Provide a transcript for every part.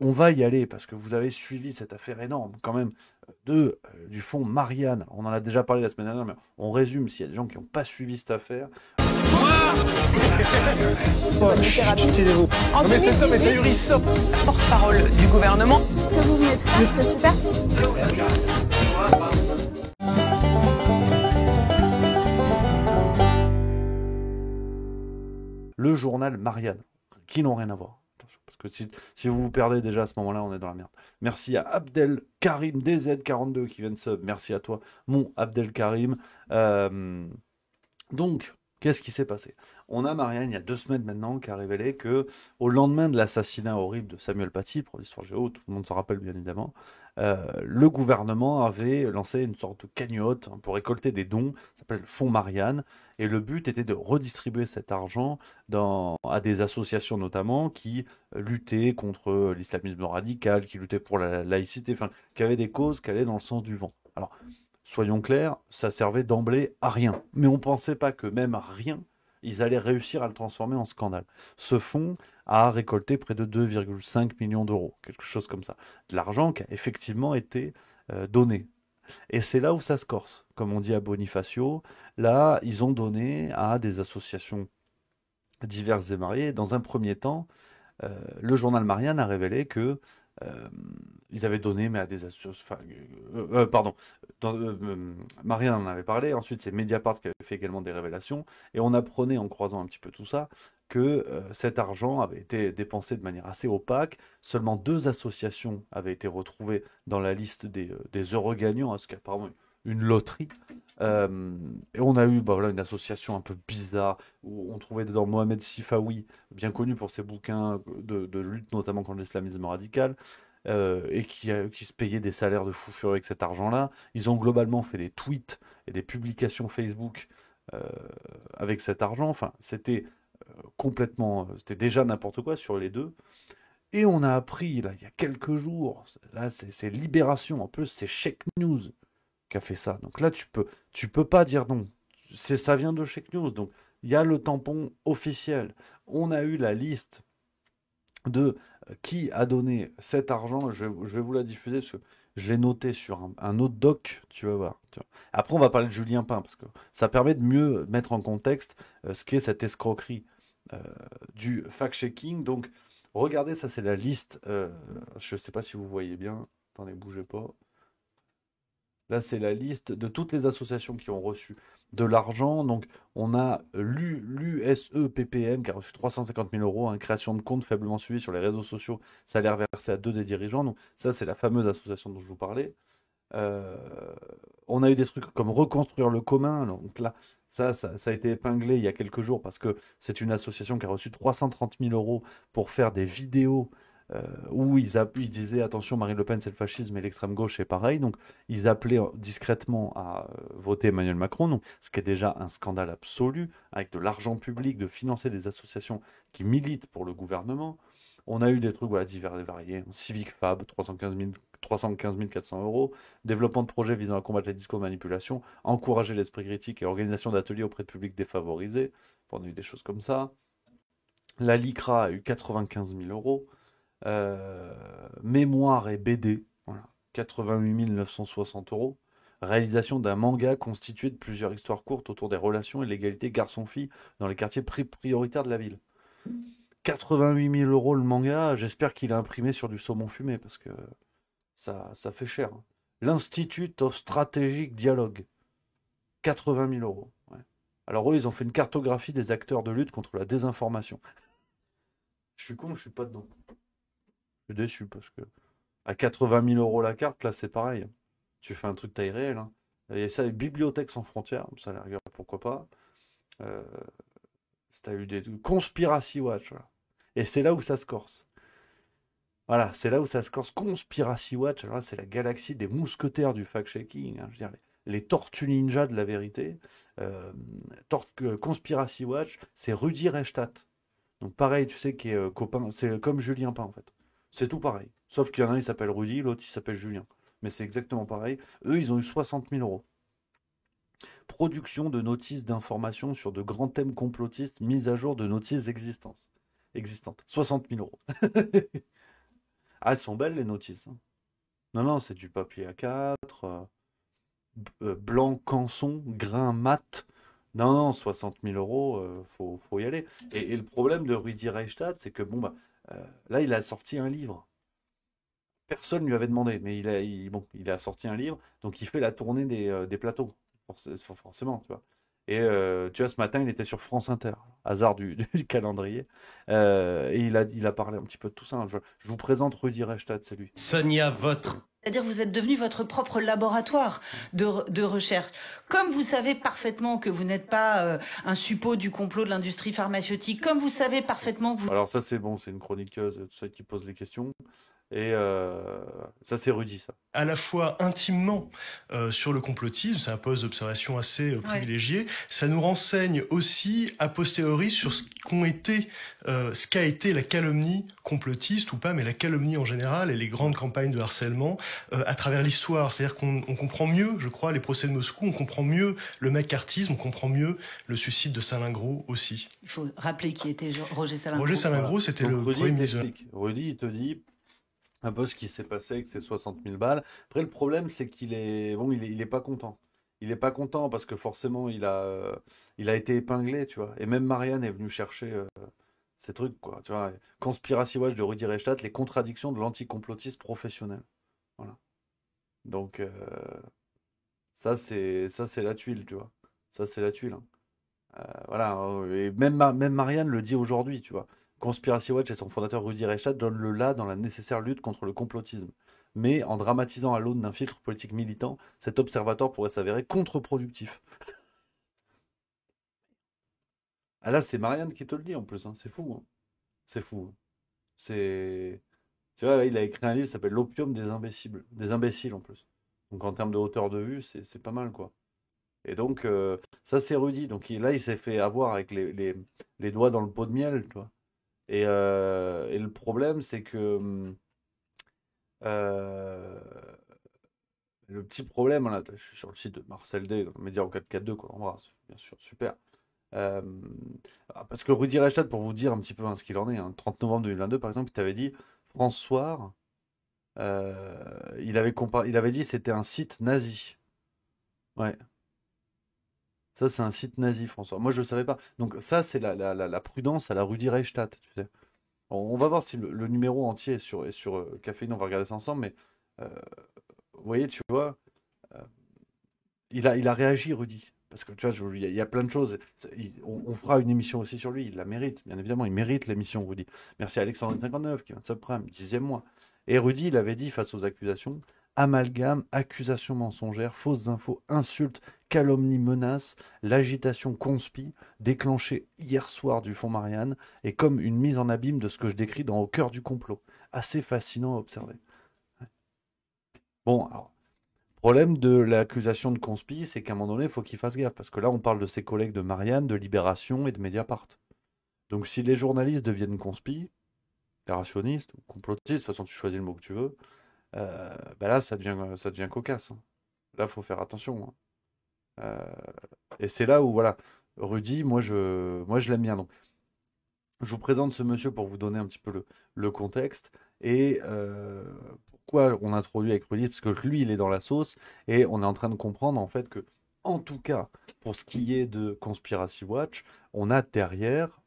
on va y aller parce que vous avez suivi cette affaire énorme quand même du fonds Marianne. On en a déjà parlé la semaine dernière, mais on résume s'il y a des gens qui n'ont pas suivi cette affaire. Taisez-vous. En Non mais cet homme est 2018, ahurissant. porte-parole du gouvernement. Ce que vous venez de faire, c'est super. Le journal Marianne, qui n'ont rien à voir. Attention, parce que si vous vous perdez déjà à ce moment-là, on est dans la merde. Merci à Abdel Karim DZ42 qui vient de sub. Merci à toi, mon Abdel Karim. Donc, qu'est-ce qui s'est passé? On a Marianne, il y a 2 semaines maintenant, qui a révélé que, au lendemain de l'assassinat horrible de Samuel Paty, prof d'histoire géo, tout le monde s'en rappelle bien évidemment, le gouvernement avait lancé une sorte de cagnotte pour récolter des dons, ça s'appelle le Fonds Marianne, et le but était de redistribuer cet argent à des associations notamment qui luttaient contre l'islamisme radical, qui luttaient pour la laïcité, enfin, qui avaient des causes qui allaient dans le sens du vent. Alors, soyons clairs, ça servait d'emblée à rien. Mais on ne pensait pas que même rien, ils allaient réussir à le transformer en scandale. Ce fonds a récolté près de 2,5 millions d'euros, quelque chose comme ça. De l'argent qui a effectivement été donné. Et c'est là où ça se corse. Comme on dit à Bonifacio, là, ils ont donné à des associations diverses et variées. Dans un premier temps, le journal Marianne a révélé que ils avaient donné, mais à des associations. Pardon. Marianne en avait parlé. Ensuite, c'est Mediapart qui avait fait également des révélations. Et on apprenait, en croisant un petit peu tout ça, que cet argent avait été dépensé de manière assez opaque. Seulement 2 associations avaient été retrouvées dans la liste des heureux gagnants, ce qui est apparemment une loterie. Et on a eu voilà, une association un peu bizarre où on trouvait dedans Mohamed Sifawi, bien connu pour ses bouquins de lutte notamment contre l'islamisme radical, et qui se payait des salaires de fou furieux avec cet argent-là. Ils ont globalement fait des tweets et des publications Facebook avec cet argent. Enfin, c'était complètement, c'était déjà n'importe quoi sur les deux. Et on a appris, là, il y a quelques jours, là, c'est Libération, en plus, c'est Check News qui a fait ça. Donc là, tu peux pas dire non. Ça vient de Check News, donc il y a le tampon officiel. On a eu la liste de qui a donné cet argent. Je vais vous la diffuser parce que je l'ai noté sur un autre doc, tu vas voir. Après, on va parler de Julien Pain parce que ça permet de mieux mettre en contexte ce qu'est cette escroquerie du fact-checking. Donc, regardez, ça c'est la liste. Je ne sais pas si vous voyez bien. Attendez, bougez pas. Là, c'est la liste de toutes les associations qui ont reçu de l'argent. Donc, on a l'USEPPM qui a reçu 350 000 euros, hein, création de compte faiblement suivi sur les réseaux sociaux, salaire versé à 2 des dirigeants. Donc, ça, c'est la fameuse association dont je vous parlais. On a eu des trucs comme Reconstruire le commun. Donc là, ça a été épinglé il y a quelques jours parce que c'est une association qui a reçu 330 000 euros pour faire des vidéos où ils disaient attention, Marine Le Pen c'est le fascisme et l'extrême gauche c'est pareil. Donc ils appelaient discrètement à voter Emmanuel Macron, donc, ce qui est déjà un scandale absolu, avec de l'argent public, de financer des associations qui militent pour le gouvernement. On a eu des trucs voilà, divers et variés. Civic Fab, 315 400 euros. Développement de projets visant à combattre les discours de manipulation. Encourager l'esprit critique et organisation d'ateliers auprès de publics défavorisés. On a eu des choses comme ça. La LICRA a eu 95 000 euros. Mémoire et BD, voilà, 88 960 euros. Réalisation d'un manga constitué de plusieurs histoires courtes autour des relations et l'égalité garçon-fille dans les quartiers prioritaires de la ville. 88 000 euros le manga, j'espère qu'il est imprimé sur du saumon fumé parce que ça fait cher. L'Institute of Strategic Dialogue, 80 000 euros. Ouais. Alors eux, ils ont fait une cartographie des acteurs de lutte contre la désinformation. Je suis con, je suis pas dedans. Je suis déçu parce que à 80 000 euros la carte, là c'est pareil. Tu fais un truc taille réelle. Hein. Il y a ça, les bibliothèques sans frontières, ça a la rigueur, pourquoi pas. T'as eu des Conspiracy Watch, voilà. Et c'est là où ça se corse. Voilà, c'est là où ça se corse. Conspiracy Watch, alors là, c'est la galaxie des mousquetaires du fact-checking. Hein, je veux dire, les tortues ninja de la vérité. Conspiracy Watch, c'est Rudi Reichstadt. Donc pareil, tu sais, qui est copain, c'est comme Julien Pain en fait. C'est tout pareil. Sauf qu'il y en a un, il s'appelle Rudy, l'autre, il s'appelle Julien. Mais c'est exactement pareil. Eux, ils ont eu 60 000 euros. Production de notices d'information sur de grands thèmes complotistes, mise à jour de notices existantes. 60 000 euros. Ah, elles sont belles les notices, hein. Non, non, c'est du papier A4, blanc canson, grain mat. Non, non, 60 000 euros, faut y aller. Et le problème de Rudi Reichstadt, c'est que bon, bah, là, il a sorti un livre. Personne lui avait demandé, mais bon, il a sorti un livre, donc il fait la tournée des plateaux, forcément, tu vois. Et tu vois, ce matin, il était sur France Inter, hasard du calendrier, et il a parlé un petit peu de tout ça, hein. Je vous présente Rudi Reichstadt, c'est lui. Sonia, votre C'est-à-dire que vous êtes devenu votre propre laboratoire de recherche. Comme vous savez parfaitement que vous n'êtes pas un suppôt du complot de l'industrie pharmaceutique, comme vous savez parfaitement que vous... Alors ça, c'est bon, c'est une chroniqueuse, tout ça, qui pose les questions. Et ça, c'est Rudy, ça. À la fois intimement sur le complotisme, c'est un poste d'observation assez privilégié. Ça nous renseigne aussi a posteriori sur ce qu'a été la calomnie complotiste ou pas, mais la calomnie en général et les grandes campagnes de harcèlement à travers l'histoire. C'est-à-dire qu'on comprend mieux, je crois, les procès de Moscou, on comprend mieux le macartisme, on comprend mieux le suicide de Salingro aussi. Il faut rappeler qui était Roger Salingro. Roger Salingro, c'était le Rudy, premier il ministre. t'explique. Rudy, il te dit un peu ce qui s'est passé avec ces 60 000 balles. Après, le problème, c'est qu'il est, bon, il est pas content. Il est pas content parce que forcément, il a été épinglé, tu vois. Et même Marianne est venue chercher ces trucs, quoi. Tu vois, Conspiracy Watch de Rudi Reichstadt, les contradictions de l'anticomplotisme professionnel. Voilà. Donc, ça, c'est la tuile, tu vois. Ça, c'est la tuile, hein. Voilà. Et même Marianne le dit aujourd'hui, tu vois. Conspiracy Watch et son fondateur Rudi Reichstadt donnent le là dans la nécessaire lutte contre le complotisme. Mais en dramatisant à l'aune d'un filtre politique militant, cet observatoire pourrait s'avérer contre-productif. Ah là, c'est Marianne qui te le dit en plus, hein. C'est fou, hein. C'est fou, hein. Tu vois, il a écrit un livre qui s'appelle L'opium des imbéciles. Des imbéciles en plus. Donc en termes de hauteur de vue, c'est pas mal, quoi. Et donc, ça c'est Rudy. Donc là, il s'est fait avoir avec les doigts dans le pot de miel, tu vois. Et le problème, c'est que euh, le petit problème, là, je suis sur le site de Marcel D, Média en 442, qu'on embrasse, bien sûr, super. Euh, Parce que Rudi Reichstadt, pour vous dire un petit peu hein, ce qu'il en est, hein, 30 novembre 2022, par exemple, il t'avait dit François, il avait dit que c'était un site nazi. Ouais. Ça, c'est un site nazi, François. Moi, je ne le savais pas. Donc, ça, c'est la prudence à la Rudi Reichstadt, tu sais. On va voir si le numéro entier est sur Caféine, on va regarder ça ensemble, mais euh, vous voyez, tu vois, euh, il a réagi, Rudy. Parce que tu vois, il y a plein de choses. On fera une émission aussi sur lui, il la mérite, bien évidemment, il mérite l'émission, Rudy. Merci à Alexandre59 qui vient de subprime, 10e mois. Et Rudy, il avait dit face aux accusations amalgame, accusations mensongères, fausses infos, insultes, calomnies, menaces, l'agitation conspi, déclenchée hier soir du Fonds Marianne, est comme une mise en abîme de ce que je décris dans Au cœur du complot. Assez fascinant à observer. Ouais. Bon, alors, problème de l'accusation de conspi, c'est qu'à un moment donné, il faut qu'il fasse gaffe, parce que là, on parle de ses collègues de Marianne, de Libération et de Mediapart. Donc, si les journalistes deviennent conspi, rationnistes ou complotistes, de toute façon, tu choisis le mot que tu veux, bah là, ça devient cocasse, hein. Là, faut faire attention, hein. Et c'est là où, voilà, Rudy, moi je l'aime bien. Donc, je vous présente ce monsieur pour vous donner un petit peu le contexte. Et pourquoi on introduit avec Rudy? Parce que lui, il est dans la sauce. Et on est en train de comprendre, en fait, que, en tout cas, pour ce qui est de Conspiracy Watch, on a derrière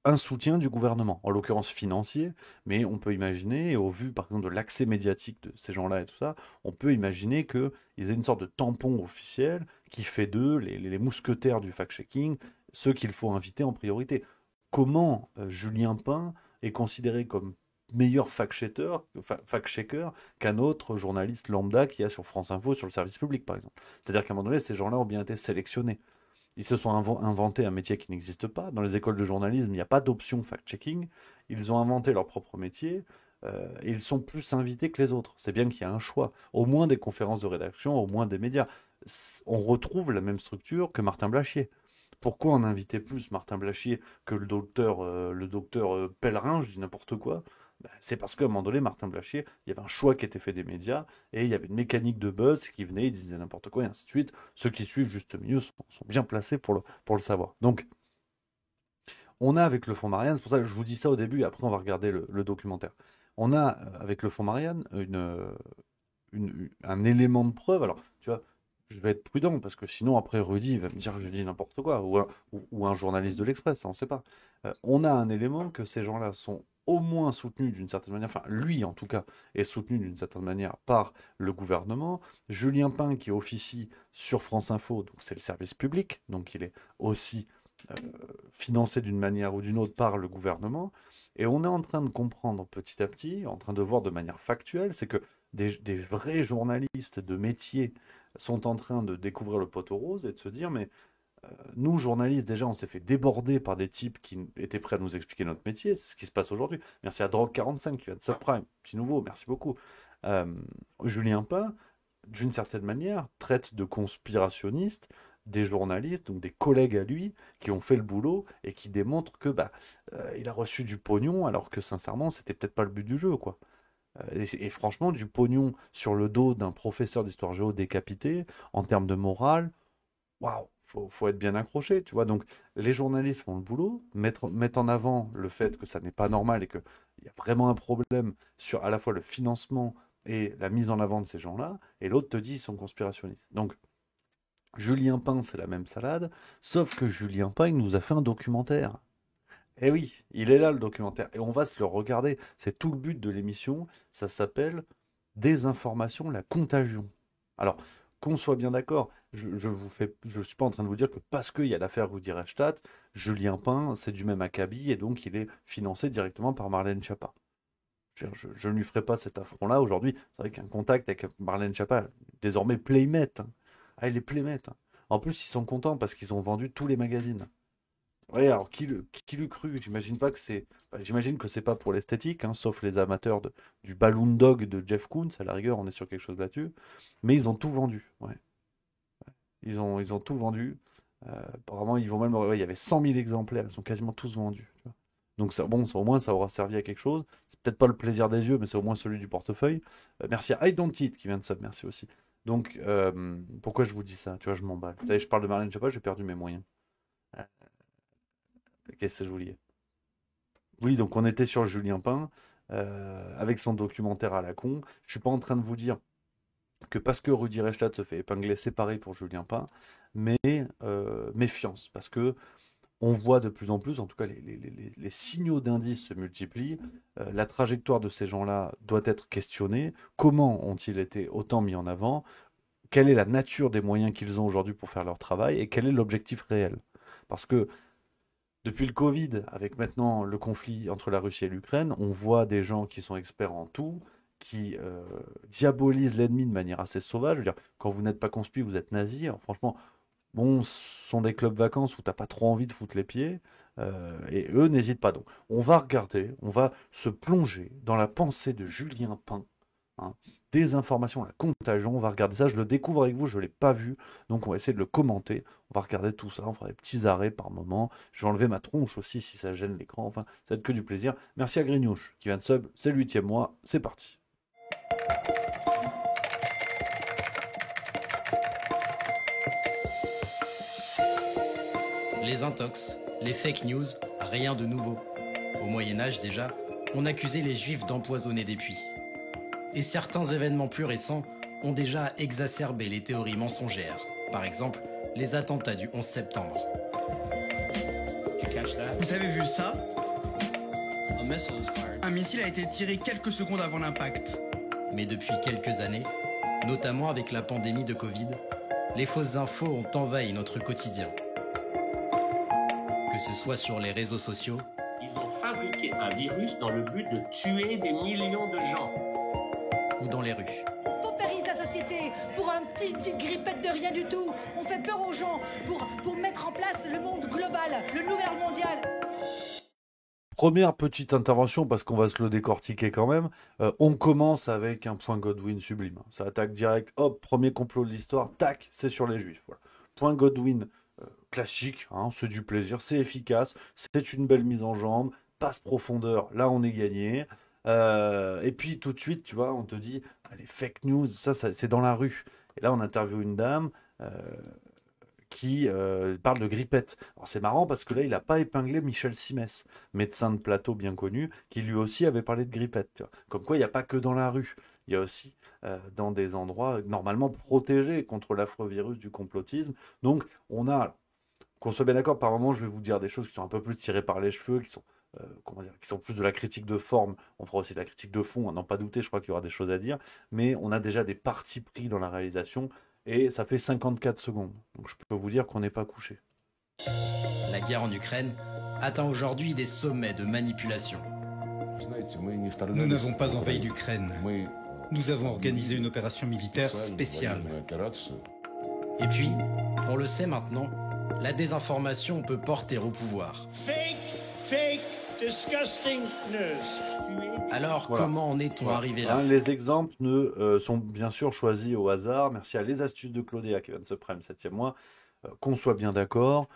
un soutien du gouvernement, en l'occurrence financier, mais on peut imaginer, et au vu par exemple de l'accès médiatique de ces gens-là et tout ça, on peut imaginer qu'ils aient une sorte de tampon officiel qui fait d'eux les mousquetaires du fact-checking, ceux qu'il faut inviter en priorité. Comment Julien Pain est considéré comme meilleur fact-checker qu'un autre journaliste lambda qui a sur France Info, sur le service public par exemple? C'est-à-dire qu'à un moment donné, ces gens-là ont bien été sélectionnés. Ils se sont inventés un métier qui n'existe pas. Dans les écoles de journalisme, il n'y a pas d'option fact-checking. Ils ont inventé leur propre métier. Et ils sont plus invités que les autres. C'est bien qu'il y a un choix. Au moins des conférences de rédaction, au moins des médias. On retrouve la même structure que Martin Blachier. Pourquoi on invitait plus Martin Blachier que le docteur Pellerin, je dis n'importe quoi? C'est parce qu'à un moment donné, Martin Blachier, il y avait un choix qui était fait des médias, et il y avait une mécanique de buzz qui venait, ils disaient n'importe quoi, et ainsi de suite. Ceux qui suivent juste mieux sont bien placés pour le savoir. Donc, on a avec le Fonds Marianne, c'est pour ça que je vous dis ça au début, et après on va regarder le documentaire. on a, avec le fonds Marianne, un élément de preuve. Alors, tu vois, je vais être prudent parce que sinon, après, Rudy va me dire que je dis n'importe quoi, ou un journaliste de l'Express, ça, on ne sait pas. On a un élément que ces gens-là sont au moins soutenus d'une certaine manière, enfin, lui en tout cas, est soutenu d'une certaine manière par le gouvernement. Julien Pain, qui officie sur France Info, donc c'est le service public, donc il est aussi financé d'une manière ou d'une autre par le gouvernement. Et on est en train de comprendre petit à petit, en train de voir de manière factuelle, c'est que des vrais journalistes de métier sont en train de découvrir le poteau rose et de se dire, mais nous, journalistes, déjà, on s'est fait déborder par des types qui étaient prêts à nous expliquer notre métier. C'est ce qui se passe aujourd'hui. Merci à Drogue45 qui vient de Subprime. Petit nouveau, merci beaucoup. Euh, Julien Pain, d'une certaine manière, traite de conspirationnistes des journalistes, donc des collègues à lui, qui ont fait le boulot et qui démontrent que il a reçu du pognon, alors que sincèrement, c'était peut-être pas le but du jeu, quoi. Et franchement, du pognon sur le dos d'un professeur d'histoire géo décapité, en termes de morale, waouh, faut être bien accroché, tu vois. Donc, les journalistes font le boulot, mettent en avant le fait que ça n'est pas normal et qu'il y a vraiment un problème sur à la fois le financement et la mise en avant de ces gens-là, et l'autre te dit ils sont conspirationnistes. Donc, Julien Pain, c'est la même salade, sauf que Julien Pain, il nous a fait un documentaire. Eh oui, il est là le documentaire, et on va se le regarder. C'est tout le but de l'émission, ça s'appelle Désinformation, la contagion. Alors, qu'on soit bien d'accord, je suis pas en train de vous dire que parce qu'il y a l'affaire Rudi Reichstadt, Julien Pain, c'est du même acabit, et donc il est financé directement par Marlène Schiappa. Je ne lui ferai pas cet affront-là aujourd'hui. C'est vrai qu'un contact avec Marlène Schiappa, désormais Playmate. Hein. Ah, il est Playmate. Hein. En plus, ils sont contents parce qu'ils ont vendu tous les magazines. Ouais, alors qui l'eût cru? J'imagine que c'est pas pour l'esthétique, hein, sauf les amateurs du Balloon Dog de Jeff Koons. À la rigueur, on est sur quelque chose là-dessus. Mais ils ont tout vendu. Ouais. Ils ont tout vendu. Apparemment, ils vont même. Ouais, il y avait 100 000 exemplaires. Ils sont quasiment tous vendus. Tu vois. Donc, ça, bon, au moins, ça aura servi à quelque chose. C'est peut-être pas le plaisir des yeux, mais c'est au moins celui du portefeuille. Merci à I Don't Eat qui vient de sub. Merci aussi. Donc, pourquoi je vous dis ça? Tu vois, je m'emballe. Vous savez, je parle de Marlène Schiappa, j'ai perdu mes moyens. Qu'est-ce que je voulais? Oui, donc on était sur Julien Pain, avec son documentaire à la con. Je suis pas en train de vous dire que parce que Rudi Reichstadt se fait épingler, c'est pareil pour Julien Pain, mais méfiance, parce que on voit de plus en plus, en tout cas les signaux d'indices se multiplient, la trajectoire de ces gens-là doit être questionnée. Comment ont-ils été autant mis en avant? Quelle est la nature des moyens qu'ils ont aujourd'hui pour faire leur travail et quel est l'objectif réel? Parce que depuis le Covid, avec maintenant le conflit entre la Russie et l'Ukraine, on voit des gens qui sont experts en tout, qui diabolisent l'ennemi de manière assez sauvage. Je veux dire, quand vous n'êtes pas conspi, vous êtes nazi. Alors, franchement, bon, ce sont des clubs vacances où t'as pas trop envie de foutre les pieds, et eux n'hésitent pas. Donc, on va regarder, on va se plonger dans la pensée de Julien Pain, hein, désinformation, la contagion. On va regarder ça. Je le découvre avec vous, je l'ai pas vu, donc on va essayer de le commenter. On va regarder tout ça, on fera des petits arrêts par moment. Je vais enlever ma tronche aussi si ça gêne l'écran. Enfin, ça va être que du plaisir. Merci à Grignoux qui vient de sub. C'est le 8e mois. C'est parti. Les intox, les fake news, rien de nouveau. Au Moyen-Âge déjà, on accusait les juifs d'empoisonner des puits. Et certains événements plus récents ont déjà exacerbé les théories mensongères. Par exemple, les attentats du 11 septembre. Vous avez vu ça? Un missile a été tiré quelques secondes avant l'impact. Mais depuis quelques années, notamment avec la pandémie de Covid, les fausses infos ont envahi notre quotidien. Que ce soit sur les réseaux sociaux, ils ont fabriqué un virus dans le but de tuer des millions de gens. Ou dans les rues. On périsse la société pour une petite grippette de rien du tout. On fait peur aux gens pour mettre en place le monde global, le nouvel mondial. Première petite intervention, parce qu'on va se le décortiquer quand même. On commence avec un point Godwin sublime. Ça attaque direct, hop, premier complot de l'histoire, tac, c'est sur les juifs. Voilà. Point Godwin classique, hein, c'est du plaisir, c'est efficace, c'est une belle mise en jambe, passe profondeur, là on est gagné. Et puis tout de suite, tu vois, on te dit, les fake news, ça c'est dans la rue. Et là on interviewe une dame qui parle de grippette. Alors c'est marrant parce que là, il n'a pas épinglé Michel Simès, médecin de plateau bien connu, qui lui aussi avait parlé de grippette. Tu vois. Comme quoi, il n'y a pas que dans la rue. Il y a aussi dans des endroits normalement protégés contre l'affreux virus du complotisme. Donc, on a, qu'on soit bien d'accord, par moment, je vais vous dire des choses qui sont un peu plus tirées par les cheveux, qui sont, qui sont plus de la critique de forme. On fera aussi de la critique de fond, à n'en pas douter, je crois qu'il y aura des choses à dire. Mais on a déjà des partis pris dans la réalisation, et ça fait 54 secondes. Donc, je peux vous dire qu'on n'est pas couché. La guerre en Ukraine atteint aujourd'hui des sommets de manipulation. Nous n'avons pas envahi l'Ukraine. Nous avons organisé une opération militaire spéciale. Et puis, on le sait maintenant, la désinformation peut porter au pouvoir. Fake, disgusting news. Alors, Voilà. comment en est-on arrivé là? Les exemples sont bien sûr choisis au hasard. Merci à Les Astuces de Claudéa qui vient de se prendre le 7e mois. Qu'on soit bien d'accord,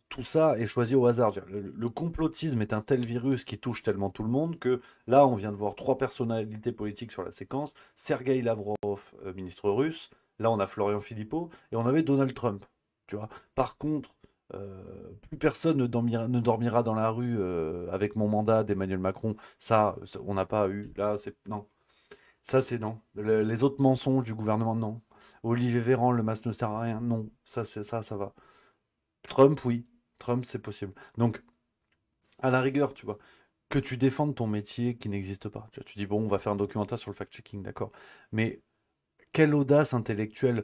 tout ça est choisi au hasard. Le complotisme est un tel virus qui touche tellement tout le monde que là, on vient de voir 3 personnalités politiques sur la séquence. Sergueï Lavrov, ministre russe. Là, on a Florian Philippot et on avait Donald Trump. Tu vois. Par contre, plus personne ne dormira dans la rue avec mon mandat d'Emmanuel Macron. Ça, on n'a pas eu. Là, c'est non. Ça, c'est non. Les autres mensonges du gouvernement, non. Olivier Véran, le masque ne sert à rien, non. Ça va. Trump, oui. Trump, c'est possible. Donc, à la rigueur, tu vois, que tu défendes ton métier qui n'existe pas. Tu dis, bon, on va faire un documentaire sur le fact-checking, d'accord. Mais quelle audace intellectuelle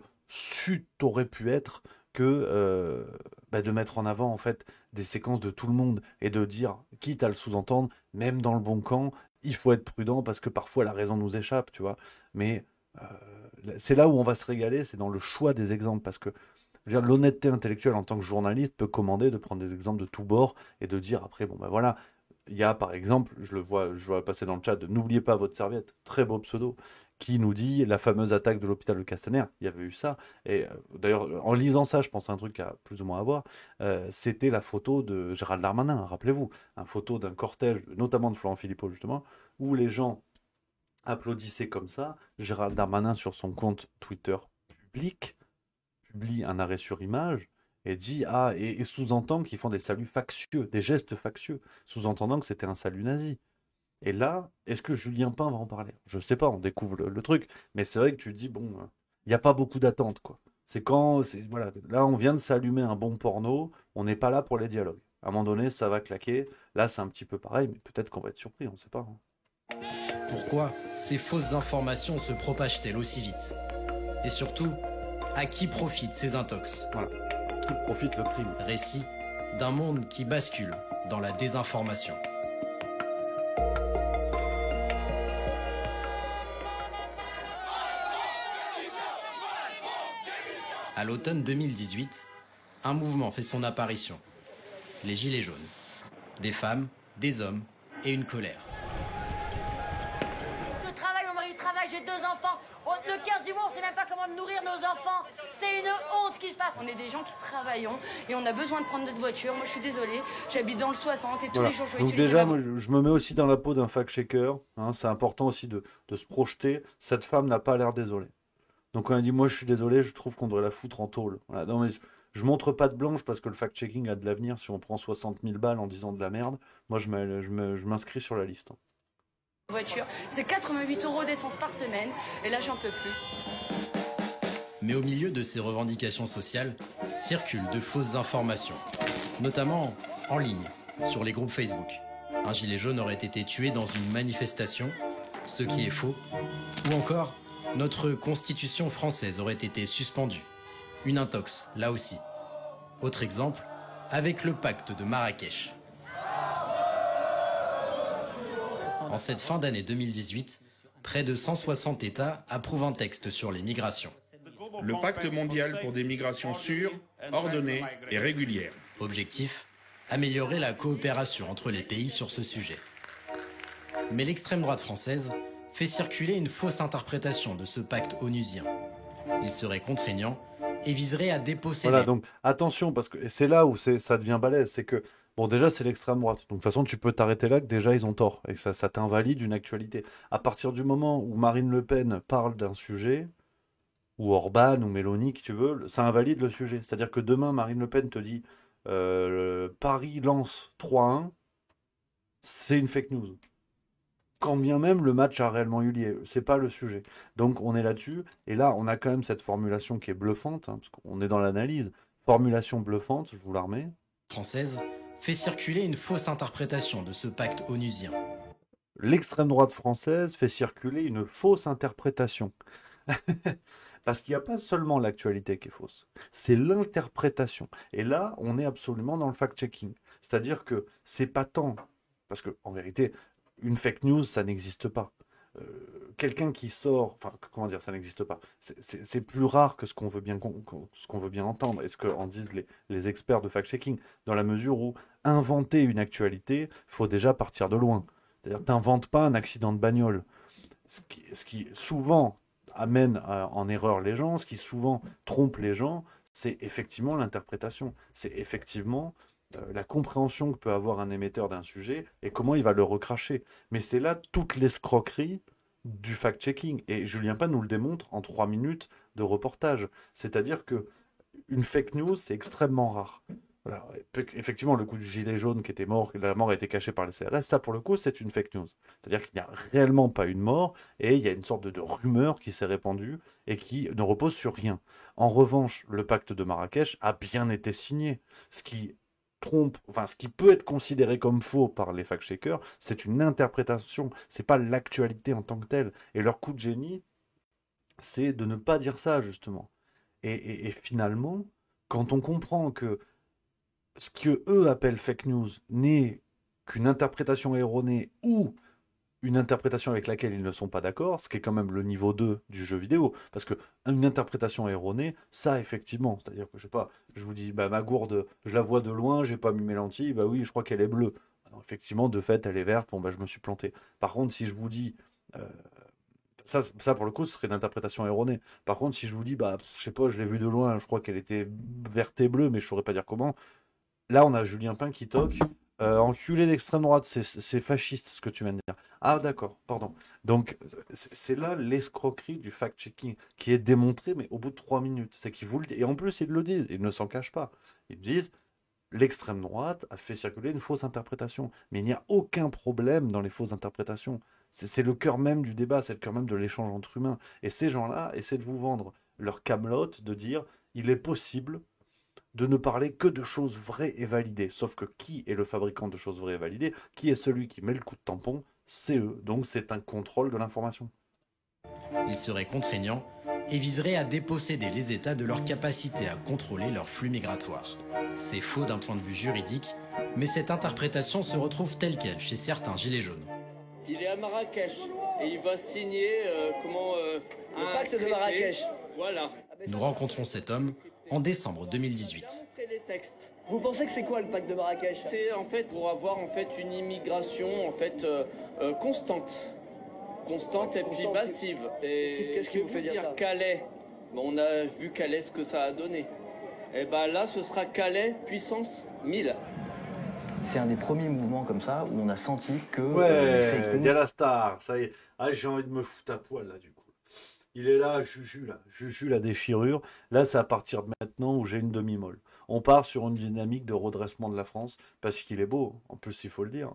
t'aurait pu être que de mettre en avant, en fait, des séquences de tout le monde et de dire, quitte à le sous-entendre, même dans le bon camp, il faut être prudent parce que parfois la raison nous échappe, tu vois. Mais c'est là où on va se régaler, c'est dans le choix des exemples, parce que je veux dire, l'honnêteté intellectuelle en tant que journaliste peut commander de prendre des exemples de tous bords et de dire après, bon ben voilà, il y a par exemple, je vois passer dans le chat, de n'oubliez pas votre serviette, très beau pseudo, qui nous dit la fameuse attaque de l'hôpital de Castaner, il y avait eu ça, et d'ailleurs en lisant ça, je pense à un truc qui a plus ou moins à voir, c'était la photo de Gérald Darmanin, rappelez-vous, une photo d'un cortège, notamment de Florent Philippot justement, où les gens applaudissaient comme ça. Gérald Darmanin sur son compte Twitter public publie un arrêt sur image et dit et sous-entend qu'ils font des saluts factieux, des gestes factieux, sous-entendant que c'était un salut nazi. Et là, est-ce que Julien Pain va en parler? Je sais pas, on découvre le truc, mais c'est vrai que tu dis bon, il n'y a pas beaucoup d'attente quoi. Voilà, là on vient de s'allumer un bon porno, on n'est pas là pour les dialogues. À un moment donné, ça va claquer. Là, c'est un petit peu pareil, mais peut-être qu'on va être surpris, on ne sait pas. Pourquoi ces fausses informations se propagent-elles aussi vite? Et surtout, à qui profitent ces intox? Voilà. Qui profite le crime? Récit d'un monde qui bascule dans la désinformation. À l'automne 2018, un mouvement fait son apparition. Les Gilets jaunes. Des femmes, des hommes et une colère. Je travaille, mon mari travaille, j'ai 2 enfants. Le 15 du mois, on sait même pas comment nourrir nos enfants. C'est une honte ce qui se passe. On est des gens qui travaillons et on a besoin de prendre notre voiture. Moi, je suis désolée, j'habite dans le 60 et tous les jours, je vais Donc utiliser déjà, la moi, je me mets aussi dans la peau d'un fact-checker. C'est important aussi de se projeter. Cette femme n'a pas l'air désolée. Donc quand elle dit « moi, je suis désolé, je trouve qu'on devrait la foutre en tôle ». Voilà. Non, mais je montre pas de blanche parce que le fact-checking a de l'avenir. Si on prend 60 000 balles en disant de la merde, moi, je m'inscris sur la liste. voiture. C'est 88 € d'essence par semaine et là, j'en peux plus. Mais au milieu de ces revendications sociales, circulent de fausses informations, notamment en ligne, sur les groupes Facebook. Un gilet jaune aurait été tué dans une manifestation, ce qui est faux, ou encore, notre constitution française aurait été suspendue. Une intox, là aussi. Autre exemple, avec le pacte de Marrakech. En cette fin d'année 2018, près de 160 États approuvent un texte sur les migrations. Le pacte mondial pour des migrations sûres, ordonnées et régulières. Objectif, améliorer la coopération entre les pays sur ce sujet. Mais l'extrême droite française fait circuler une fausse interprétation de ce pacte onusien. Il serait contraignant et viserait à déposséder... Voilà, donc attention, parce que c'est là où ça devient balèze, c'est que, bon, déjà, c'est l'extrême droite. Donc, de toute façon, tu peux t'arrêter là, que déjà, ils ont tort, et que ça t'invalide une actualité. À partir du moment où Marine Le Pen parle d'un sujet, ou Orban, ou Mélanie, qui tu veux, ça invalide le sujet. C'est-à-dire que demain, Marine Le Pen te dit Paris lance 3-1, c'est une fake news. Quand bien même le match a réellement eu lieu, c'est pas le sujet. Donc on est là-dessus, et là on a quand même cette formulation qui est bluffante, parce qu'on est dans l'analyse. Formulation bluffante, je vous la remets. Française fait circuler une fausse interprétation de ce pacte onusien. L'extrême droite française fait circuler une fausse interprétation. Parce qu'il n'y a pas seulement l'actualité qui est fausse, c'est l'interprétation. Et là, on est absolument dans le fact-checking. C'est-à-dire que c'est pas tant, parce qu'en vérité, une fake news, ça n'existe pas. Quelqu'un qui sort, enfin, comment dire, ça n'existe pas. C'est plus rare que ce qu'on veut bien entendre, et ce qu'en disent les experts de fact-checking, dans la mesure où inventer une actualité, il faut déjà partir de loin. C'est-à-dire, t'inventes pas un accident de bagnole. Ce qui souvent amène en erreur les gens, ce qui souvent trompe les gens, c'est effectivement l'interprétation. C'est effectivement la compréhension que peut avoir un émetteur d'un sujet et comment il va le recracher. Mais c'est là toute l'escroquerie du fact-checking. Et Julien Pan nous le démontre en 3 minutes de reportage. C'est-à-dire que une fake news, c'est extrêmement rare. Voilà. Effectivement, le coup du gilet jaune qui était mort, la mort a été cachée par les CRS, ça pour le coup c'est une fake news. C'est-à-dire qu'il n'y a réellement pas eu de mort et il y a une sorte de rumeur qui s'est répandue et qui ne repose sur rien. En revanche, le pacte de Marrakech a bien été signé. Ce qui trompe, enfin ce qui peut être considéré comme faux par les fact-checkers, c'est une interprétation, c'est pas l'actualité en tant que telle. Et leur coup de génie, c'est de ne pas dire ça justement. Et finalement, quand on comprend que ce qu'eux appellent fake news n'est qu'une interprétation erronée ou une interprétation avec laquelle ils ne sont pas d'accord, ce qui est quand même le niveau 2 du jeu vidéo. Parce qu'une interprétation erronée, ça effectivement, c'est-à-dire que je sais pas, je vous dis, bah, ma gourde, je la vois de loin, j'ai pas mis mes lentilles, bah oui, je crois qu'elle est bleue. Alors, effectivement, de fait, elle est verte, bon bah je me suis planté. Par contre, si je vous dis... Ça, pour le coup, ce serait une interprétation erronée. Par contre, si je vous dis, bah, je sais pas, je l'ai vue de loin, je crois qu'elle était verte et bleue, mais je saurais pas dire comment... Là, on a Julien Pan qui toque. Enculé d'extrême droite, c'est fasciste ce que tu viens de dire. Ah d'accord, pardon. Donc, c'est là l'escroquerie du fact-checking qui est démontrée, mais au bout de 3 minutes. C'est qu'ils vous le disent. Et en plus, ils le disent. Ils ne s'en cachent pas. Ils disent, l'extrême droite a fait circuler une fausse interprétation. Mais il n'y a aucun problème dans les fausses interprétations. C'est le cœur même du débat, c'est le cœur même de l'échange entre humains. Et ces gens-là essaient de vous vendre leur camelote, de dire, il est possible de ne parler que de choses vraies et validées. Sauf que qui est le fabricant de choses vraies et validées? Qui est celui qui met le coup de tampon? C'est eux. Donc c'est un contrôle de l'information. Il serait contraignant et viserait à déposséder les États de leur capacité à contrôler leur flux migratoire. C'est faux d'un point de vue juridique, mais cette interprétation se retrouve telle quelle chez certains gilets jaunes. Il est à Marrakech et il va signer le pacte de Marrakech. Voilà. Nous rencontrons cet homme en décembre 2018. Vous pensez que c'est quoi le pacte de Marrakech? C'est en fait pour avoir une immigration constante et puis massive. Qu'est-ce qui vous fait dire ça? Calais. On a vu Calais ce que ça a donné. Et ben là, ce sera Calais puissance 1000. C'est un des premiers mouvements comme ça où on a senti que... Ouais, il y a la star, ça y est. Ah, j'ai envie de me foutre à poil là du coup. Il est là, Juju la déchirure. Là, c'est à partir de maintenant où j'ai une demi-molle. On part sur une dynamique de redressement de la France parce qu'il est beau. En plus, il faut le dire.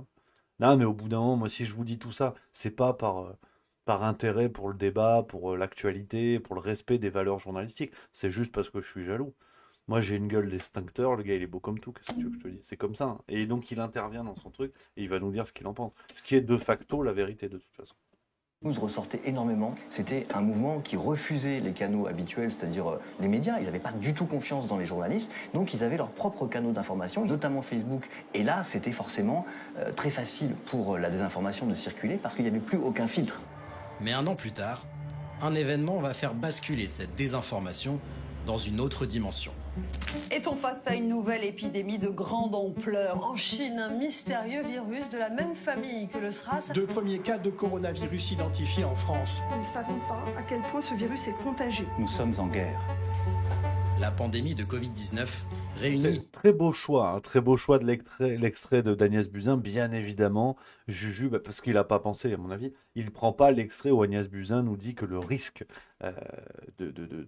Là, mais au bout d'un moment, moi, si je vous dis tout ça, c'est pas par intérêt pour le débat, pour l'actualité, pour le respect des valeurs journalistiques. C'est juste parce que je suis jaloux. Moi, j'ai une gueule d'extincteur. Le gars, il est beau comme tout. Qu'est-ce que tu veux que je te dise? C'est comme ça. Hein. Et donc, il intervient dans son truc et il va nous dire ce qu'il en pense. Ce qui est de facto la vérité de toute façon. Nous ressortait énormément, c'était un mouvement qui refusait les canaux habituels, c'est-à-dire les médias. Ils n'avaient pas du tout confiance dans les journalistes, donc ils avaient leurs propres canaux d'information, notamment Facebook. Et là, c'était forcément très facile pour la désinformation de circuler parce qu'il n'y avait plus aucun filtre. Mais un an plus tard, un événement va faire basculer cette désinformation dans une autre dimension. Est-on face à une nouvelle épidémie de grande ampleur? En Chine, un mystérieux virus de la même famille que le SRAS. 2 premiers cas de coronavirus identifiés en France. Nous ne savons pas à quel point ce virus est contagieux. Nous sommes en guerre. La pandémie de Covid-19 réunis... C'est très beau choix, un très beau choix de l'extrait d'Agnès Buzyn, bien évidemment. Juju, parce qu'il n'a pas pensé, à mon avis, il ne prend pas l'extrait où Agnès Buzyn nous dit que le risque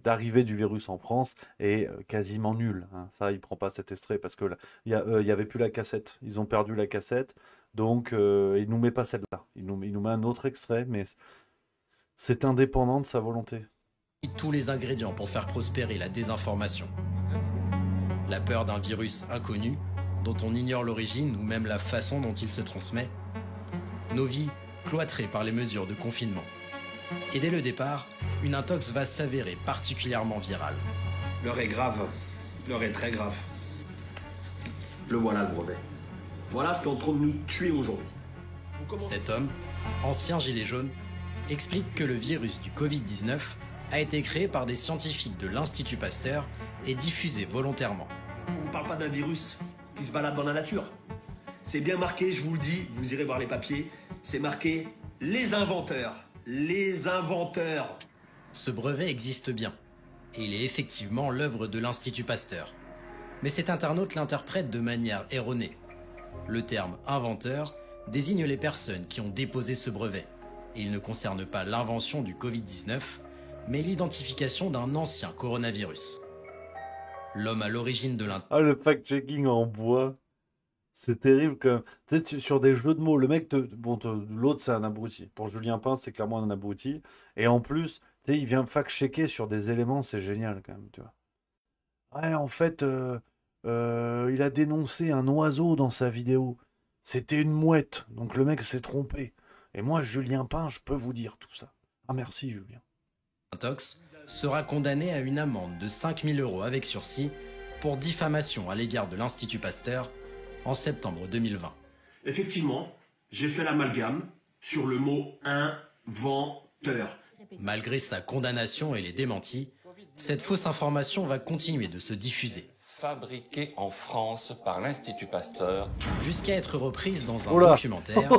d'arrivée du virus en France est quasiment nul. Hein. Ça, il ne prend pas cet extrait parce que il y avait plus la cassette. Ils ont perdu la cassette, donc il ne nous met pas celle-là. Il nous met un autre extrait, mais c'est indépendant de sa volonté. Tous les ingrédients pour faire prospérer la désinformation. La peur d'un virus inconnu, dont on ignore l'origine ou même la façon dont il se transmet. Nos vies cloîtrées par les mesures de confinement. Et dès le départ, une intox va s'avérer particulièrement virale. L'heure est grave. L'heure est très grave. Le voilà le brevet. Voilà ce qui est en train de nous tuer aujourd'hui. Cet homme, ancien gilet jaune, explique que le virus du Covid-19 a été créé par des scientifiques de l'Institut Pasteur et diffusé volontairement. On ne vous parle pas d'un virus qui se balade dans la nature. C'est bien marqué, je vous le dis, vous irez voir les papiers, c'est marqué « les inventeurs ». Les inventeurs. Ce brevet existe bien, et il est effectivement l'œuvre de l'Institut Pasteur. Mais cet internaute l'interprète de manière erronée. Le terme « inventeur » désigne les personnes qui ont déposé ce brevet. Et il ne concerne pas l'invention du Covid-19, mais l'identification d'un ancien coronavirus. L'homme à l'origine de Ah, le fact-checking en bois, c'est terrible quand même. Tu sais, sur des jeux de mots, le mec, l'autre c'est un abruti. Pour Julien Pin, c'est clairement un abruti. Et en plus, tu sais, il vient fact-checker sur des éléments, c'est génial quand même, tu vois. Ouais, en fait, il a dénoncé un oiseau dans sa vidéo. C'était une mouette, donc le mec s'est trompé. Et moi, Julien Pin, je peux vous dire tout ça. Ah, merci, Julien. Intox sera condamné à une amende de 5 000 € avec sursis pour diffamation à l'égard de l'Institut Pasteur en septembre 2020. Effectivement, j'ai fait l'amalgame sur le mot « inventeur ». Malgré sa condamnation et les démentis, cette fausse information va continuer de se diffuser. Fabriqué en France par l'Institut Pasteur. Jusqu'à être reprise dans un documentaire.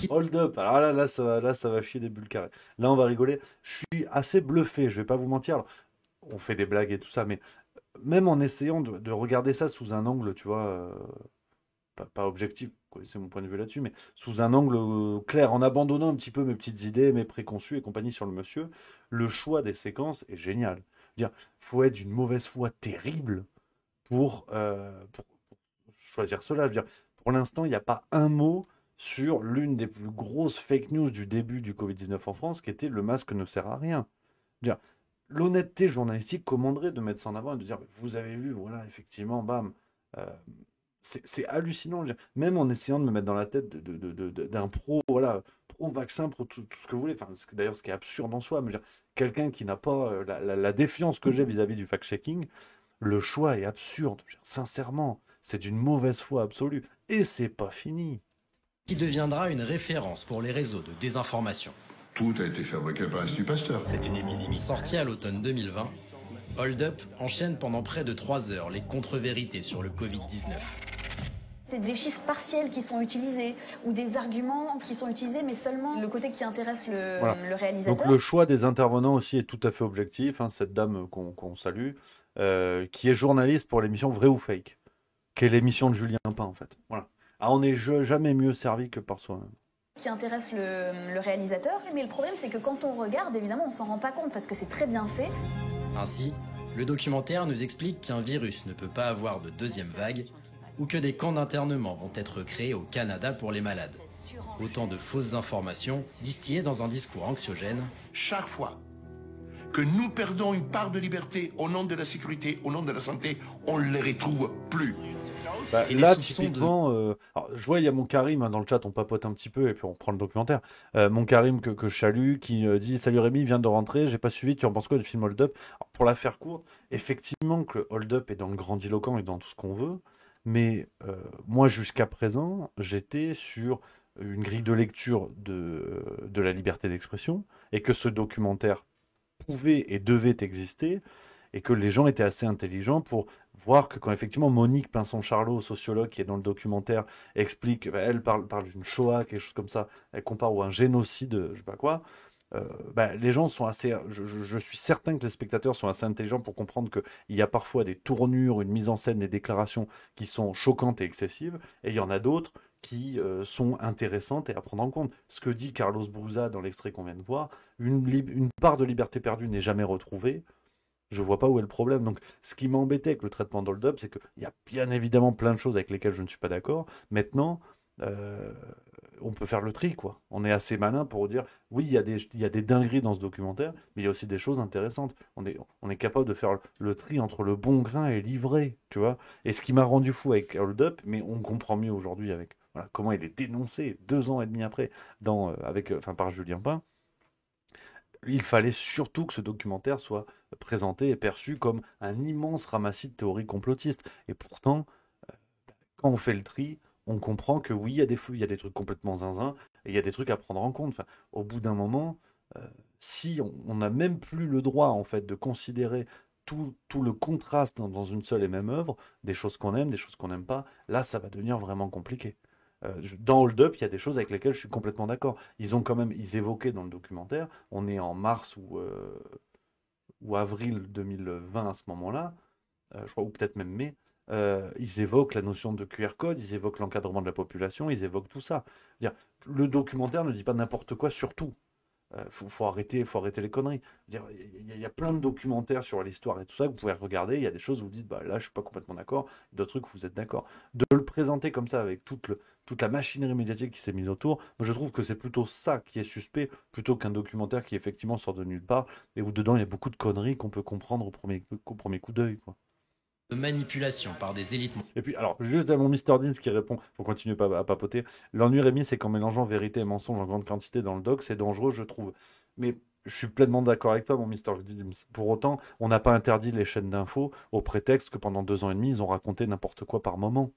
Hold up, alors là, ça va chier des bulles carrées. Là, on va rigoler. Je suis assez bluffé, je vais pas vous mentir. Alors, on fait des blagues et tout ça, mais même en essayant de regarder ça sous un angle, tu vois, pas objectif, vous connaissez mon point de vue là-dessus, mais sous un angle clair, en abandonnant un petit peu mes petites idées, mes préconçus et compagnie sur le monsieur, le choix des séquences est génial. Faut être d'une mauvaise foi terrible pour choisir cela. Je veux dire, pour l'instant, il n'y a pas un mot sur l'une des plus grosses fake news du début du Covid-19 en France, qui était le masque ne sert à rien. L'honnêteté journalistique commanderait de mettre ça en avant et de dire, vous avez vu, voilà, effectivement, bam. C'est hallucinant. Même en essayant de me mettre dans la tête d'un pro-vaccin, pro tout ce que vous voulez. Enfin, d'ailleurs, ce qui est absurde en soi. Mais quelqu'un qui n'a pas la défiance que j'ai vis-à-vis du fact-checking, le choix est absurde. Sincèrement, c'est d'une mauvaise foi absolue. Et c'est pas fini. Qui deviendra une référence pour les réseaux de désinformation. Tout a été fabriqué par l'Institut Pasteur. C'est une épidémie. Sorti à l'automne 2020, Hold Up enchaîne pendant près de 3 heures les contre-vérités sur le Covid-19. C'est des chiffres partiels qui sont utilisés ou des arguments qui sont utilisés, mais seulement le côté qui intéresse le réalisateur. Donc le choix des intervenants aussi est tout à fait objectif. Hein, cette dame qu'on salue, qui est journaliste pour l'émission Vrai ou Fake, qui est l'émission de Julien Pin en fait. Voilà. Ah, on n'est jamais mieux servi que par soi-même. Qui intéresse le réalisateur, mais le problème c'est que quand on regarde, évidemment, on s'en rend pas compte parce que c'est très bien fait. Ainsi, le documentaire nous explique qu'un virus ne peut pas avoir de deuxième vague ou que des camps d'internement vont être créés au Canada pour les malades. Autant de fausses informations distillées dans un discours anxiogène. Chaque fois que nous perdons une part de liberté au nom de la sécurité, au nom de la santé, on ne les retrouve plus. Là, typiquement, alors, je vois, il y a mon Karim dans le chat, on papote un petit peu et puis on prend le documentaire. Mon Karim que je salue, qui dit « Salut Rémi, vient de rentrer, j'ai pas suivi, tu en penses quoi du film Hold Up ?» Pour la faire courte, effectivement que Hold Up est dans le grandiloquent et dans tout ce qu'on veut, mais moi, jusqu'à présent, j'étais sur une grille de lecture de la liberté d'expression et que ce documentaire pouvait et devait exister et que les gens étaient assez intelligents pour voir que quand effectivement Monique Pinson-Charlot, sociologue qui est dans le documentaire, explique, elle parle d'une Shoah, quelque chose comme ça, elle compare ou un génocide, je sais pas quoi, les gens sont assez... Je suis certain que les spectateurs sont assez intelligents pour comprendre qu'il y a parfois des tournures, une mise en scène, des déclarations qui sont choquantes et excessives, et il y en a d'autres qui sont intéressantes et à prendre en compte. Ce que dit Carlos Brouza dans l'extrait qu'on vient de voir, une part de liberté perdue n'est jamais retrouvée. Je vois pas où est le problème. Donc, ce qui m'embêtait avec le traitement d'Hold Up, c'est qu'il y a bien évidemment plein de choses avec lesquelles je ne suis pas d'accord. Maintenant, on peut faire le tri, quoi. On est assez malin pour dire, oui, il y a des dingueries dans ce documentaire, mais il y a aussi des choses intéressantes. On est capable de faire le tri entre le bon grain et l'ivré, tu vois. Et ce qui m'a rendu fou avec Hold Up, mais on comprend mieux aujourd'hui avec comment il est dénoncé 2 ans et demi après par Julien Pain. Il fallait surtout que ce documentaire soit présenté et perçu comme un immense ramassis de théories complotistes. Et pourtant, quand on fait le tri, on comprend que oui, il y a des trucs complètement zinzin, et il y a des trucs à prendre en compte. Enfin, au bout d'un moment, si on n'a même plus le droit en fait de considérer tout le contraste dans une seule et même œuvre, des choses qu'on aime, des choses qu'on n'aime pas, là, ça va devenir vraiment compliqué. Dans Hold Up, il y a des choses avec lesquelles je suis complètement d'accord. Ils évoquaient dans le documentaire, on est en mars ou avril 2020 à ce moment-là, je crois, ou peut-être même mai, ils évoquent la notion de QR code, ils évoquent l'encadrement de la population, ils évoquent tout ça. Le documentaire ne dit pas n'importe quoi sur tout. Faut arrêter les conneries. Il y a plein de documentaires sur l'histoire et tout ça que vous pouvez regarder. Il y a des choses où vous dites, là, je suis pas complètement d'accord. D'autres trucs où vous êtes d'accord. De le présenter comme ça avec toute la machinerie médiatique qui s'est mise autour, moi, je trouve que c'est plutôt ça qui est suspect, plutôt qu'un documentaire qui effectivement sort de nulle part et où dedans il y a beaucoup de conneries qu'on peut comprendre au premier coup d'œil, quoi. De manipulation par des élites. Et puis, alors, juste à mon Mr. Deans qui répond, faut continuer à papoter. L'ennui, Rémi, c'est qu'en mélangeant vérité et mensonge en grande quantité dans le doc, c'est dangereux, je trouve. Mais je suis pleinement d'accord avec toi, mon Mr. Deans. Pour autant, on n'a pas interdit les chaînes d'infos au prétexte que pendant 2 ans et demi, ils ont raconté n'importe quoi par moment.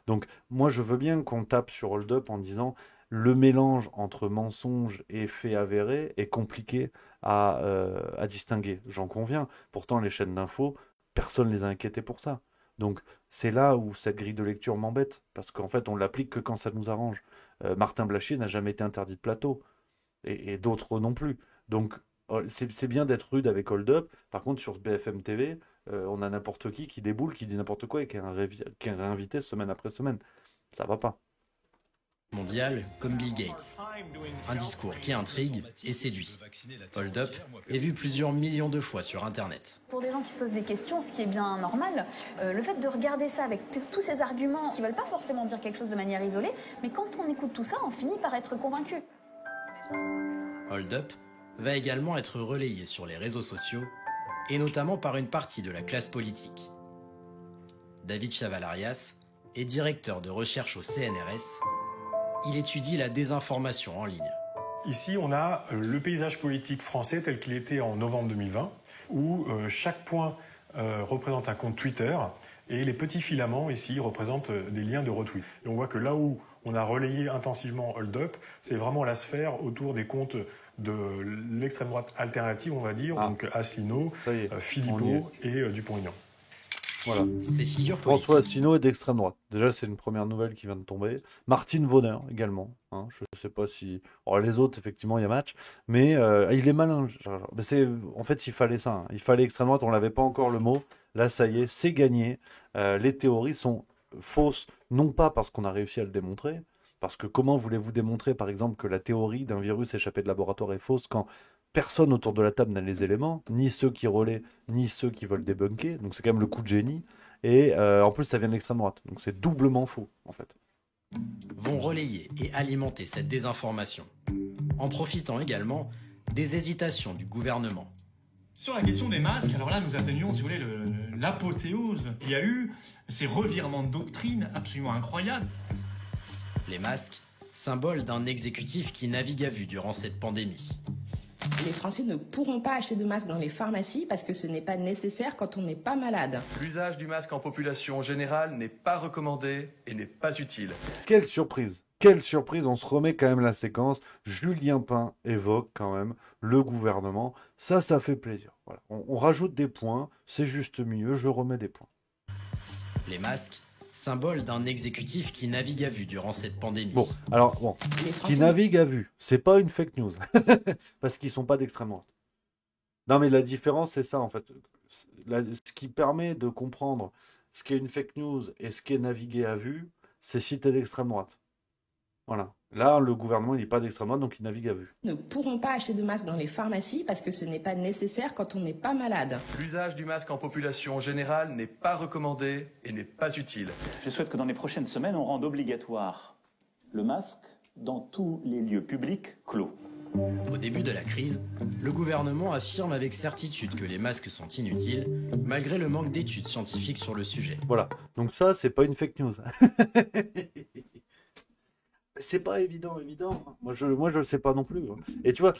Donc, moi, je veux bien qu'on tape sur Hold Up en disant le mélange entre mensonge et faits avérés est compliqué à distinguer. J'en conviens. Pourtant, les chaînes d'infos, personne ne les a inquiétés pour ça. Donc, c'est là où cette grille de lecture m'embête, parce qu'en fait, on l'applique que quand ça nous arrange. Martin Blachier n'a jamais été interdit de plateau, et d'autres non plus. Donc, c'est bien d'être rude avec Hold Up. Par contre, sur BFM TV, on a n'importe qui déboule, qui dit n'importe quoi, et qui est réinvité semaine après semaine. Ça va pas. Mondial comme Bill Gates. Un discours qui intrigue et séduit. Hold Up est vu plusieurs millions de fois sur Internet. Pour des gens qui se posent des questions, ce qui est bien normal, le fait de regarder ça avec tous ces arguments qui ne veulent pas forcément dire quelque chose de manière isolée, mais quand on écoute tout ça, on finit par être convaincu. Hold Up va également être relayé sur les réseaux sociaux, et notamment par une partie de la classe politique. David Chavalarias est directeur de recherche au CNRS. Il étudie la désinformation en ligne. Ici, on a le paysage politique français tel qu'il était en novembre 2020, où chaque point représente un compte Twitter, et les petits filaments ici représentent des liens de retweet. Et on voit que là où on a relayé intensivement Hold Up, c'est vraiment la sphère autour des comptes de l'extrême droite alternative, on va dire, donc Asselineau, Philippot et Dupont-Aignan. Voilà. Ces figures François Asselineau est d'extrême droite. Déjà, c'est une première nouvelle qui vient de tomber. Martine Vaudin également. Hein. Je ne sais pas si... Alors, les autres, effectivement, il y a match. Mais il est malin. En fait, il fallait ça. Hein. Il fallait extrême droite. On n'avait pas encore le mot. Là, ça y est, c'est gagné. Les théories sont fausses, non pas parce qu'on a réussi à le démontrer. Parce que comment voulez-vous démontrer, par exemple, que la théorie d'un virus échappé de laboratoire est fausse quand personne autour de la table n'a les éléments, ni ceux qui relaient, ni ceux qui veulent débunker. Donc c'est quand même le coup de génie. Et en plus, ça vient de l'extrême droite. Donc c'est doublement faux, en fait. Vont relayer et alimenter cette désinformation, en profitant également des hésitations du gouvernement. Sur la question des masques, alors là, nous atteignions, si vous voulez, l'apothéose. Il y a eu ces revirements de doctrine absolument incroyables. Les masques, symbole d'un exécutif qui navigue à vue durant cette pandémie. Les Français ne pourront pas acheter de masques dans les pharmacies parce que ce n'est pas nécessaire quand on n'est pas malade. L'usage du masque en population générale n'est pas recommandé et n'est pas utile. Quelle surprise! Quelle surprise! On se remet quand même la séquence. Julien Pain évoque quand même le gouvernement. Ça fait plaisir. Voilà. On rajoute des points. C'est juste mieux. Je remets des points. Les masques, symbole d'un exécutif qui navigue à vue durant cette pandémie. Bon, qui navigue à vue, c'est pas une fake news, parce qu'ils sont pas d'extrême droite. Non, mais la différence, c'est ça, en fait. Ce qui permet de comprendre ce qui est une fake news et ce qui est navigué à vue, c'est si t'es d'extrême droite. Voilà. Là, le gouvernement, il n'est pas d'extrême droite, donc il navigue à vue. Ne pourront pas acheter de masques dans les pharmacies parce que ce n'est pas nécessaire quand on n'est pas malade. L'usage du masque en population générale n'est pas recommandé et n'est pas utile. Je souhaite que dans les prochaines semaines, on rende obligatoire le masque dans tous les lieux publics clos. Au début de la crise, le gouvernement affirme avec certitude que les masques sont inutiles, malgré le manque d'études scientifiques sur le sujet. Voilà, donc ça, c'est pas une fake news. C'est pas évident. Moi, je le sais pas non plus. Et tu vois,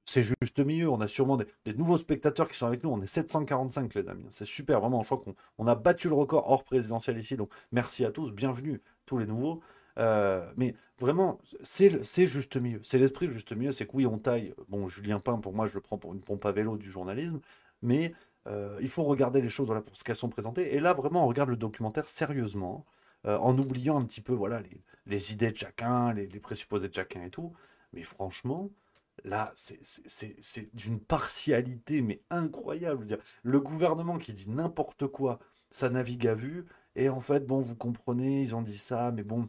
c'est juste milieu. On a sûrement des nouveaux spectateurs qui sont avec nous. On est 745, les amis. C'est super, vraiment. Je crois qu'on a battu le record hors présidentiel ici. Donc, merci à tous. Bienvenue, tous les nouveaux. Mais vraiment, c'est juste milieu. C'est l'esprit juste milieu. C'est que oui, on taille. Bon, Julien Pain, pour moi, je le prends pour une pompe à vélo du journalisme. Mais il faut regarder les choses pour ce qu'elles sont présentées. Et là, vraiment, on regarde le documentaire sérieusement. En oubliant un petit peu les idées de chacun, les présupposés de chacun et tout. Mais franchement, là, c'est d'une partialité mais incroyable. Je veux dire, le gouvernement qui dit n'importe quoi, ça navigue à vue. Et en fait, bon, vous comprenez, ils ont dit ça, mais bon,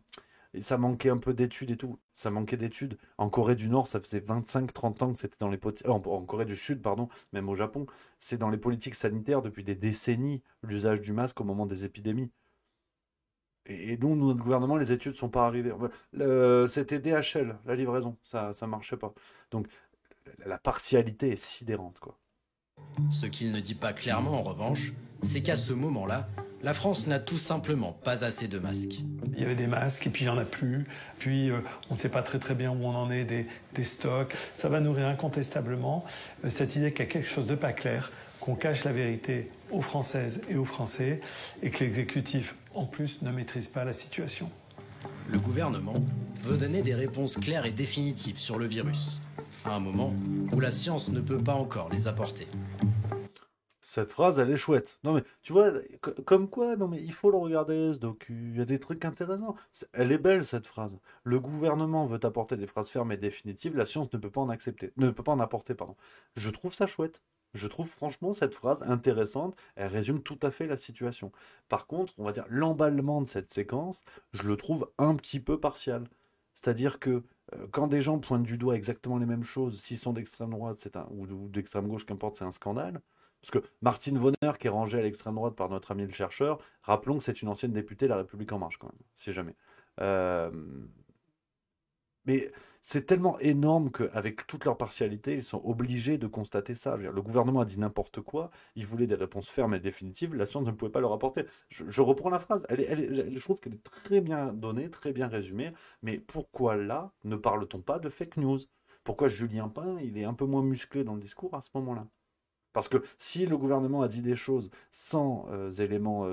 ça manquait un peu d'études et tout. Ça manquait d'études. En Corée du Nord, ça faisait 25-30 ans que c'était dans les en Corée du Sud, pardon, même au Japon, c'est dans les politiques sanitaires depuis des décennies, l'usage du masque au moment des épidémies. Et donc, notre gouvernement, les études ne sont pas arrivées. C'était DHL, la livraison, ça ne marchait pas. Donc, la partialité est sidérante, quoi. Ce qu'il ne dit pas clairement, en revanche, c'est qu'à ce moment-là, la France n'a tout simplement pas assez de masques. Il y avait des masques et puis il n'y en a plus. Puis on ne sait pas très bien où on en est des stocks. Ça va nourrir incontestablement cette idée qu'il y a quelque chose de pas clair, qu'on cache la vérité aux Françaises et aux Français et que l'exécutif, en plus, ne maîtrise pas la situation. Le gouvernement veut donner des réponses claires et définitives sur le virus, à un moment où la science ne peut pas encore les apporter. Cette phrase, elle est chouette. Non mais, tu vois, comme quoi, non mais il faut le regarder, ce docu, il y a des trucs intéressants. Elle est belle, cette phrase. Le gouvernement veut apporter des phrases fermes et définitives, la science ne peut pas en apporter, pardon. Je trouve ça chouette. Je trouve franchement cette phrase intéressante, elle résume tout à fait la situation. Par contre, on va dire l'emballement de cette séquence, je le trouve un petit peu partial. C'est-à-dire que quand des gens pointent du doigt exactement les mêmes choses, s'ils sont d'extrême droite ou d'extrême gauche, qu'importe, c'est un scandale. Parce que Martine Vonner, qui est rangée à l'extrême droite par notre ami le chercheur, rappelons que c'est une ancienne députée de La République En Marche, quand même, si jamais. Mais c'est tellement énorme qu'avec toute leur partialité, ils sont obligés de constater ça. Je veux dire, le gouvernement a dit n'importe quoi, il voulait des réponses fermes et définitives, la science ne pouvait pas leur apporter. Je reprends la phrase, je trouve qu'elle est très bien donnée, très bien résumée, mais pourquoi là ne parle-t-on pas de fake news? Pourquoi Julien Pain, il est un peu moins musclé dans le discours à ce moment-là? Parce que si le gouvernement a dit des choses sans éléments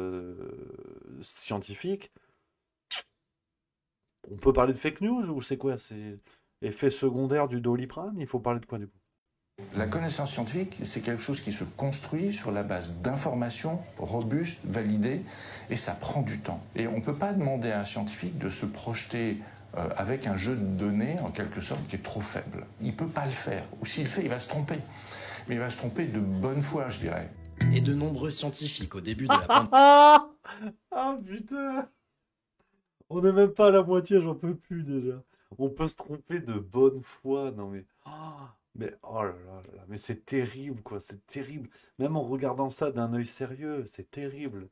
scientifiques, on peut parler de fake news ou c'est quoi? C'est effet secondaire du Doliprane? Il faut parler de quoi du coup? La connaissance scientifique, c'est quelque chose qui se construit sur la base d'informations robustes, validées, et ça prend du temps. Et on ne peut pas demander à un scientifique de se projeter avec un jeu de données, en quelque sorte, qui est trop faible. Il ne peut pas le faire. Ou s'il le fait, il va se tromper. Mais il va se tromper de bonne foi, je dirais. Et de nombreux scientifiques au début de la pandémie. Ah putain! On n'est même pas à la moitié, j'en peux plus déjà. On peut se tromper de bonne foi, non mais... oh là là, mais c'est terrible quoi, c'est terrible. Même en regardant ça d'un œil sérieux, c'est terrible.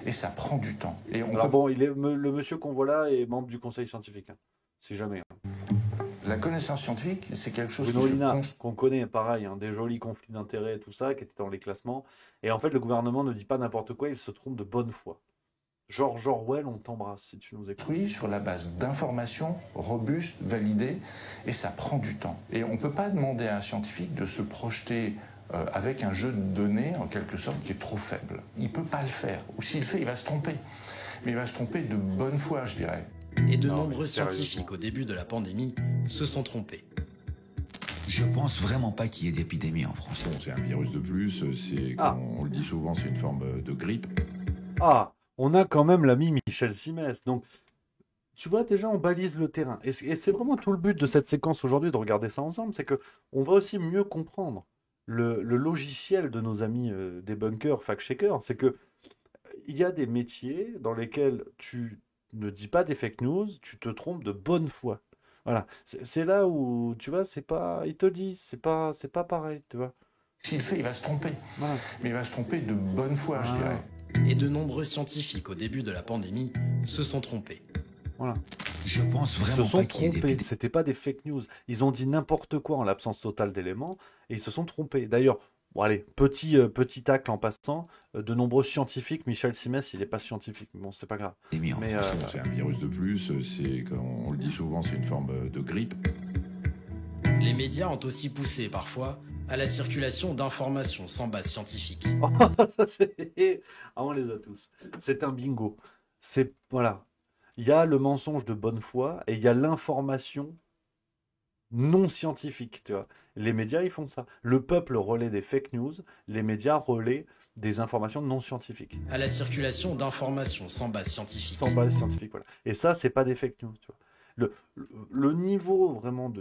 Et ça prend du temps. Et bon, le monsieur qu'on voit là est membre du conseil scientifique, hein, si jamais. La connaissance scientifique, c'est quelque chose qu'on connaît, pareil, hein, des jolis conflits d'intérêts et tout ça, qui étaient dans les classements. Et en fait, le gouvernement ne dit pas n'importe quoi, il se trompe de bonne foi. George Orwell, on t'embrasse si tu nous écoutes. Oui, sur la base d'informations robustes, validées, et ça prend du temps. Et on ne peut pas demander à un scientifique de se projeter avec un jeu de données, en quelque sorte, qui est trop faible. Il ne peut pas le faire. Ou s'il le fait, il va se tromper. Mais il va se tromper de bonne foi, je dirais. Et de nombreux scientifiques au début de la pandémie se sont trompés. Je pense vraiment pas qu'il y ait d'épidémie en France. Bon, c'est un virus de plus, on le dit souvent, c'est une forme de grippe. Ah, on a quand même l'ami Michel Simès. Donc, tu vois, déjà, on balise le terrain. Et c'est vraiment tout le but de cette séquence aujourd'hui, de regarder ça ensemble, c'est que on va aussi mieux comprendre le logiciel de nos amis débunkers, fact-checkers. C'est que il y a des métiers dans lesquels tu ne dis pas des fake news, tu te trompes de bonne foi. Voilà. C'est là où, tu vois, c'est pas... Il te dit, c'est pas pareil, tu vois. S'il le fait, il va se tromper. Voilà. Mais il va se tromper de bonne foi, je dirais. Et de nombreux scientifiques, au début de la pandémie, se sont trompés. Voilà. Je pense Ils vraiment se sont pas qu'il y ait trompés. des... C'était pas des fake news. Ils ont dit n'importe quoi en l'absence totale d'éléments et ils se sont trompés. D'ailleurs, bon, allez, petit tacle en passant, de nombreux scientifiques, Michel Simès, il n'est pas scientifique, mais bon, c'est pas grave. Mais C'est un virus de plus, c'est, comme on le dit souvent, c'est une forme de grippe. Les médias ont aussi poussé, parfois, à la circulation d'informations sans base scientifique. on les a tous. C'est un bingo. C'est, voilà. Il y a le mensonge de bonne foi et il y a l'information non scientifique, tu vois. Les médias, ils font ça. Le peuple relaie des fake news, les médias relaient des informations non scientifiques. À la circulation d'informations sans base scientifique. Sans base scientifique, voilà. Et ça, c'est pas des fake news, tu vois. Le niveau vraiment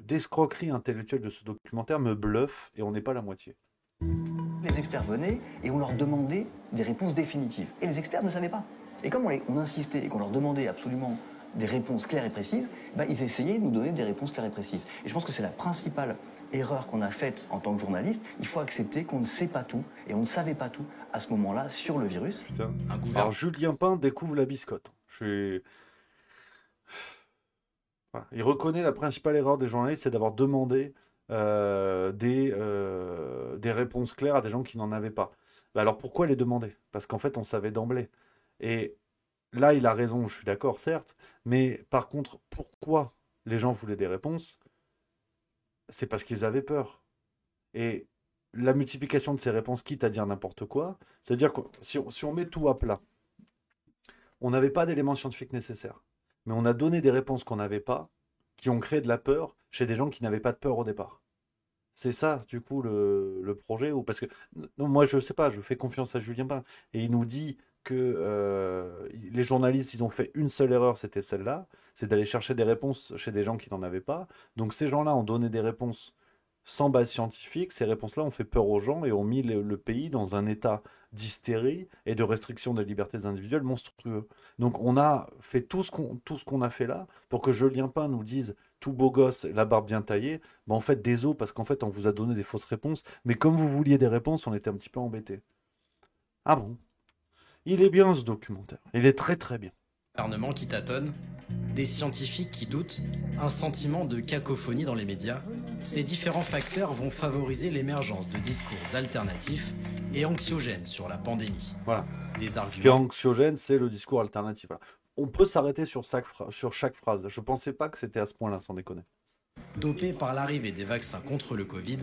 d'escroquerie intellectuelle de ce documentaire me bluffe et on n'est pas à la moitié. Les experts venaient et on leur demandait des réponses définitives. Et les experts ne savaient pas. Et comme on insistait et qu'on leur demandait absolument des réponses claires et précises, ils essayaient de nous donner des réponses claires et précises. Et je pense que c'est la principale erreur qu'on a faite en tant que journaliste. Il faut accepter qu'on ne sait pas tout, et on ne savait pas tout à ce moment-là sur le virus. Putain. Alors Julien Pain découvre la biscotte. Voilà. Il reconnaît la principale erreur des journalistes, c'est d'avoir demandé des réponses claires à des gens qui n'en avaient pas. Alors pourquoi les demander? Parce qu'en fait, on savait d'emblée. Et là, il a raison, je suis d'accord, certes, mais par contre, pourquoi les gens voulaient des réponses? C'est parce qu'ils avaient peur. Et la multiplication de ces réponses, quitte à dire n'importe quoi, c'est-à-dire que si on met tout à plat, on n'avait pas d'éléments scientifiques nécessaires, mais on a donné des réponses qu'on n'avait pas, qui ont créé de la peur chez des gens qui n'avaient pas de peur au départ. C'est ça, du coup, le projet. Parce que non, moi, je sais pas, je fais confiance à Julien Pain. Et il nous dit que les journalistes, ils ont fait une seule erreur, c'était celle-là, c'est d'aller chercher des réponses chez des gens qui n'en avaient pas. Donc ces gens-là ont donné des réponses sans base scientifique. Ces réponses-là ont fait peur aux gens et ont mis le pays dans un état d'hystérie et de restriction des libertés individuelles monstrueux. Donc on a fait tout ce qu'on a fait là pour que Julien Pain nous dise tout beau gosse, la barbe bien taillée, en fait désolé parce qu'en fait on vous a donné des fausses réponses, mais comme vous vouliez des réponses, on était un petit peu embêtés. Ah bon? Il est bien ce documentaire, il est très très bien. Gouvernement qui tâtonne, des scientifiques qui doutent, un sentiment de cacophonie dans les médias. Ces différents facteurs vont favoriser l'émergence de discours alternatifs et anxiogènes sur la pandémie. Voilà. Des arguments... Ce qui est anxiogène, c'est le discours alternatif. Voilà. On peut s'arrêter sur chaque phrase. Je pensais pas que c'était à ce point-là, sans déconner. Dopé par l'arrivée des vaccins contre le Covid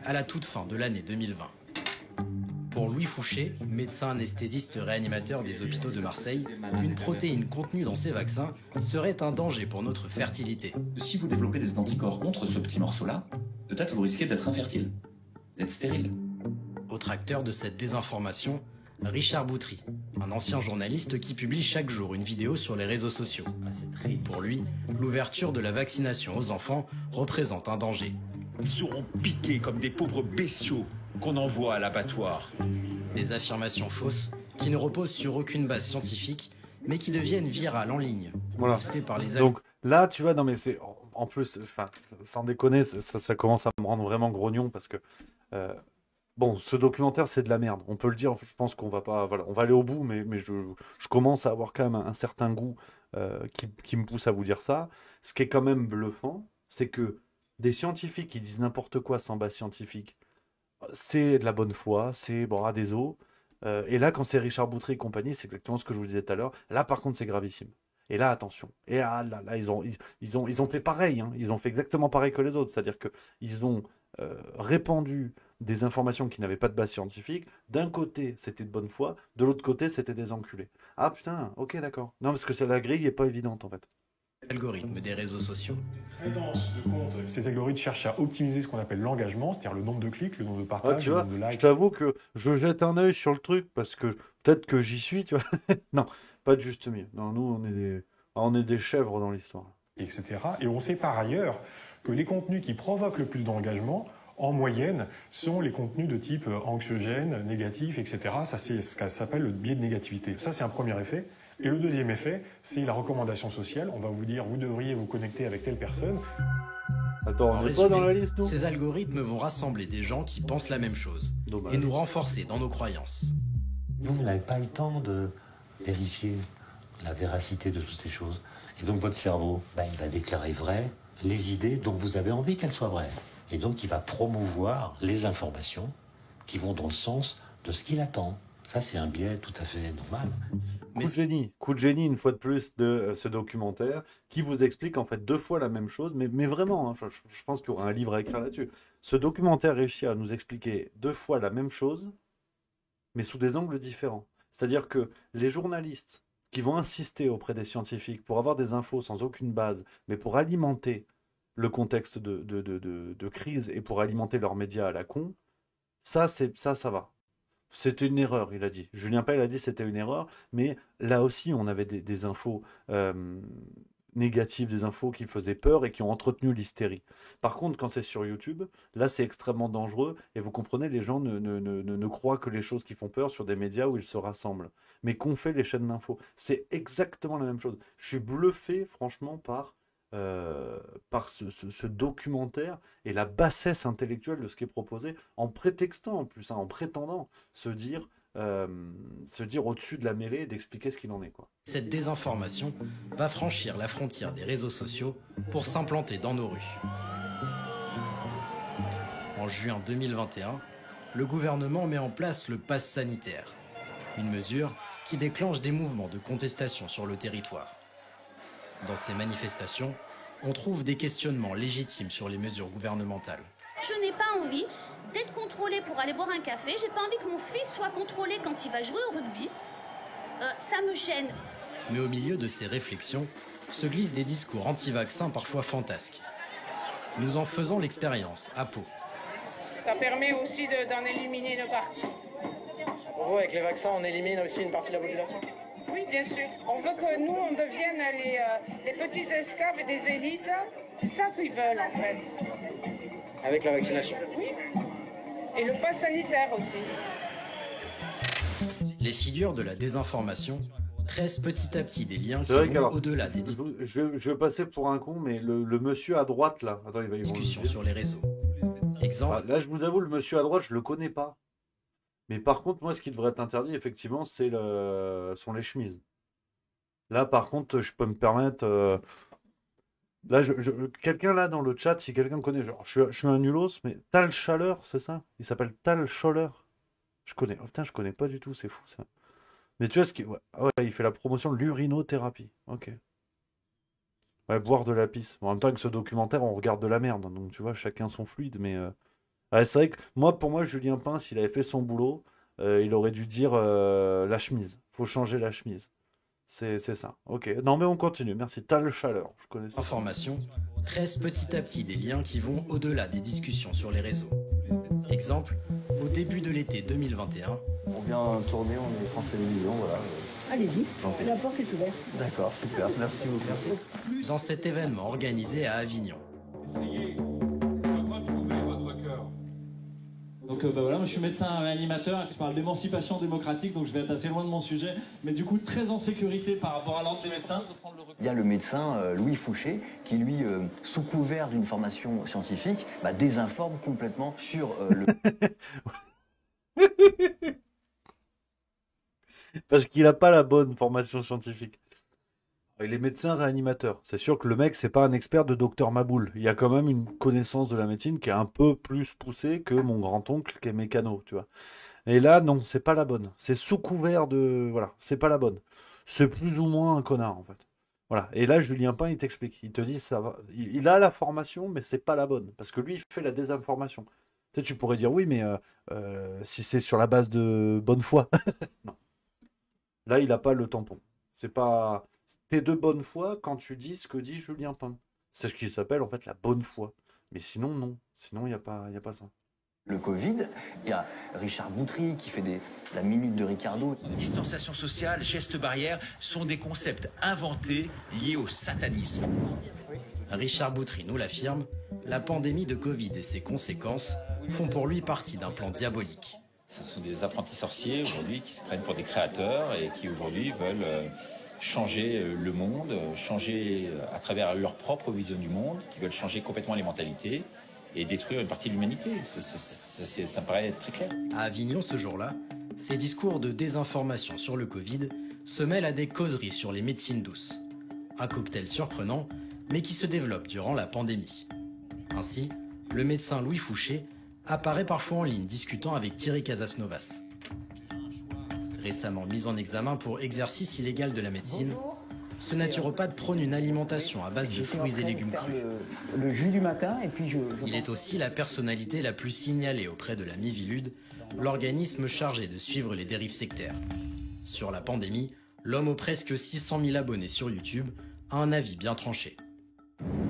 à la toute fin de l'année 2020. Pour Louis Fouché, médecin anesthésiste réanimateur des hôpitaux de Marseille, une protéine contenue dans ces vaccins serait un danger pour notre fertilité. Si vous développez des anticorps contre ce petit morceau-là, peut-être vous risquez d'être infertile, d'être stérile. Autre acteur de cette désinformation, Richard Boutry, un ancien journaliste qui publie chaque jour une vidéo sur les réseaux sociaux. Pour lui, l'ouverture de la vaccination aux enfants représente un danger. Ils seront piqués comme des pauvres bestiaux qu'on envoie à l'abattoir. Des affirmations fausses qui ne reposent sur aucune base scientifique, mais qui deviennent virales en ligne, voilà. Boostées par les Donc là, tu vois, non mais c'est en plus, enfin, sans déconner, ça commence à me rendre vraiment grognon parce que bon, ce documentaire c'est de la merde. On peut le dire. Je pense qu'on va pas, voilà, on va aller au bout, mais je commence à avoir quand même un certain goût qui me pousse à vous dire ça. Ce qui est quand même bluffant, c'est que des scientifiques qui disent n'importe quoi sans base scientifique, c'est de la bonne foi, c'est bras des os. Et là, quand c'est Richard Boutry et compagnie, c'est exactement ce que je vous disais tout à l'heure. Là, par contre, c'est gravissime. Et là, attention. Et là, ils ont fait pareil. Hein. Ils ont fait exactement pareil que les autres. C'est-à-dire qu'ils ont répandu des informations qui n'avaient pas de base scientifique. D'un côté, c'était de bonne foi. De l'autre côté, c'était des enculés. Ah putain, ok, d'accord. Non, parce que la grille n'est pas évidente, en fait. Algorithmes des réseaux sociaux. Ces algorithmes cherchent à optimiser ce qu'on appelle l'engagement, c'est-à-dire le nombre de clics, le nombre de Ah, partages, tu le vois, nombre de je likes. t'avoue que je jette un œil sur le truc parce que peut-être que j'y suis, tu vois. Non, pas de juste milieu. Non, nous, on est des chèvres dans l'histoire. Etc. Et on sait par ailleurs que les contenus qui provoquent le plus d'engagement, en moyenne, sont les contenus de type anxiogène, négatif, etc. Ça, c'est ce que s'appelle le biais de négativité. Ça, c'est un premier effet. Et le deuxième effet, c'est la recommandation sociale. On va vous dire, vous devriez vous connecter avec telle personne. Attends, En on n'est résumé, pas dans la liste, nous? ces algorithmes vont rassembler des gens qui pensent la même chose Dommage. et nous renforcer dans nos croyances. Vous n'avez pas le temps de vérifier la véracité de toutes ces choses. Et donc votre cerveau, il va déclarer vrai les idées dont vous avez envie qu'elles soient vraies. Et donc il va promouvoir les informations qui vont dans le sens de ce qu'il attend. Ça, c'est un biais tout à fait normal. Coup de génie, une fois de plus, de ce documentaire qui vous explique en fait 2 fois la même chose, mais vraiment, hein, je pense qu'il y aura un livre à écrire là-dessus. Ce documentaire réussit à nous expliquer 2 fois la même chose, mais sous des angles différents. C'est-à-dire que les journalistes qui vont insister auprès des scientifiques pour avoir des infos sans aucune base, mais pour alimenter le contexte de crise et pour alimenter leurs médias à la con, ça va. C'était une erreur, il a dit. Julien Pell a dit que c'était une erreur, mais là aussi, on avait des infos négatives, des infos qui faisaient peur et qui ont entretenu l'hystérie. Par contre, quand c'est sur YouTube, là, c'est extrêmement dangereux et vous comprenez, les gens ne croient que les choses qui font peur sur des médias où ils se rassemblent. Mais qu'ont fait les chaînes d'infos? C'est exactement la même chose. Je suis bluffé, franchement, par ce documentaire et la bassesse intellectuelle de ce qui est proposé, en prétextant en plus, hein, en prétendant se dire au-dessus de la mêlée et d'expliquer ce qu'il en est, quoi. Cette désinformation va franchir la frontière des réseaux sociaux pour s'implanter dans nos rues. En juin 2021, le gouvernement met en place le pass sanitaire, une mesure qui déclenche des mouvements de contestation sur le territoire. Dans ces manifestations, on trouve des questionnements légitimes sur les mesures gouvernementales. Je n'ai pas envie d'être contrôlée pour aller boire un café. J'ai pas envie que mon fils soit contrôlé quand il va jouer au rugby. Ça me gêne. Mais au milieu de ces réflexions, se glissent des discours anti-vaccins parfois fantasques. Nous en faisons l'expérience à Pau. Ça permet aussi d'en éliminer une partie. Pour vous, avec les vaccins, on élimine aussi une partie de la population? Oui, bien sûr. On veut que nous, on devienne les petits esclaves des élites. C'est ça qu'ils veulent, en fait. Avec la vaccination? Oui. Et le pass sanitaire aussi. Les figures de la désinformation tressent petit à petit des liens qui C'est vrai vont qu'alors, au-delà des je vais passer pour un con, mais le monsieur à droite, là, attends, ils vont discussions le dire. sur les réseaux. Exemple. Là, je vous avoue, le monsieur à droite, je le connais pas. Mais par contre, moi, ce qui devrait être interdit, effectivement, sont les chemises. Là, par contre, je peux me permettre. Là, quelqu'un là dans le chat, si quelqu'un connaît, genre, je suis un nulos, mais Tal Chaleur, c'est ça? Il s'appelle Tal Chaleur. Je connais. Oh, putain, je connais pas du tout, c'est fou ça. Mais tu vois ce qui. Ouais, il fait la promotion de l'urinothérapie. Ok. Ouais, boire de la pisse. Bon, en même temps que ce documentaire, on regarde de la merde. Donc tu vois, chacun son fluide, mais. Ouais, c'est vrai que pour moi, Julien Pin, s'il avait fait son boulot, il aurait dû dire la chemise. Faut changer la chemise. C'est ça. Ok. Non, mais on continue. Merci. Tal Chaleur. Je connais ça. Information tresse petit à petit des liens qui vont au-delà des discussions sur les réseaux. Exemple, au début de l'été 2021. On vient tourner, on est France Télévisions, voilà. Allez-y, la porte est ouverte. D'accord, super, merci beaucoup. Dans cet événement organisé à Avignon. Donc voilà, moi je suis médecin réanimateur, je parle d'émancipation démocratique, donc je vais être assez loin de mon sujet, mais du coup très en sécurité par rapport à l'ordre des médecins. Il y a le médecin Louis Fouché qui lui, sous couvert d'une formation scientifique, désinforme complètement sur le... Parce qu'il n'a pas la bonne formation scientifique. Il est médecin réanimateur. C'est sûr que le mec, c'est pas un expert de docteur Maboul. Il y a quand même une connaissance de la médecine qui est un peu plus poussée que mon grand-oncle qui est mécano, tu vois. Et là, non, c'est pas la bonne. C'est sous couvert de... Voilà, c'est pas la bonne. C'est plus ou moins un connard, en fait. Voilà. Et là, Julien Pin, il t'explique. Il te dit, ça va... Il a la formation, mais c'est pas la bonne. Parce que lui, il fait la désinformation. Tu sais, tu pourrais dire, oui, mais si c'est sur la base de bonne foi. Non. Là, il n'a pas le tampon. C'est pas... T'es de bonne foi quand tu dis ce que dit Julien Pain. C'est ce qui s'appelle en fait la bonne foi. Mais sinon, non. Sinon, il n'y a pas ça. Le Covid, il y a Richard Boutry qui fait la minute de Ricardo. Distanciation sociale, gestes barrières sont des concepts inventés liés au satanisme. Richard Boutry nous l'affirme, la pandémie de Covid et ses conséquences font pour lui partie d'un plan diabolique. Ce sont des apprentis sorciers aujourd'hui qui se prennent pour des créateurs et qui aujourd'hui veulent changer le monde, changer à travers leur propre vision du monde, qui veulent changer complètement les mentalités et détruire une partie de l'humanité. Ça me paraît très clair. À Avignon ce jour-là, ces discours de désinformation sur le Covid se mêlent à des causeries sur les médecines douces. Un cocktail surprenant, mais qui se développe durant la pandémie. Ainsi, le médecin Louis Fouché apparaît parfois en ligne discutant avec Thierry Casasnovas. Récemment mis en examen pour exercice illégal de la médecine, ce naturopathe prône une alimentation à base de fruits et légumes crus. Le jus du matin et puis Il est aussi la personnalité la plus signalée auprès de la Miviludes, l'organisme chargé de suivre les dérives sectaires. Sur la pandémie, l'homme aux presque 600 000 abonnés sur YouTube a un avis bien tranché.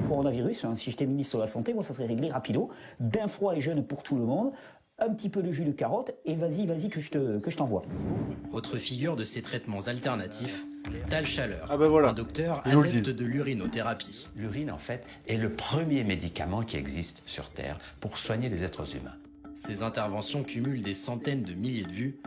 Coronavirus, si j'étais ministre de la Santé, moi ça serait réglé rapido, bain froid et jeûne pour tout le monde, un petit peu de jus de carotte et vas-y que je t'envoie. Autre figure de ces traitements alternatifs, Tal Chaleur, un docteur Ils nous le adepte disent. de l'urinothérapie. L'urine, en fait, est le premier médicament qui existe sur Terre pour soigner les êtres humains. Ces interventions cumulent des centaines de milliers de vues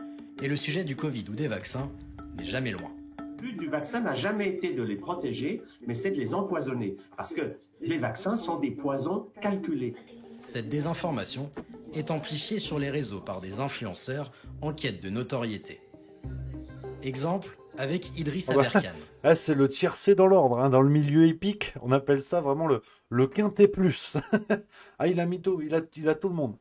et le sujet du Covid ou des vaccins n'est jamais loin. Le but du vaccin n'a jamais été de les protéger, mais c'est de les empoisonner. Parce que les vaccins sont des poisons calculés. Cette désinformation est amplifiée sur les réseaux par des influenceurs en quête de notoriété. Exemple avec Idriss Aberkan. Ah, c'est le tiercé dans l'ordre, hein. Dans le milieu épique, on appelle ça vraiment le quintet plus. Ah, il a mis tout, il a tout le monde.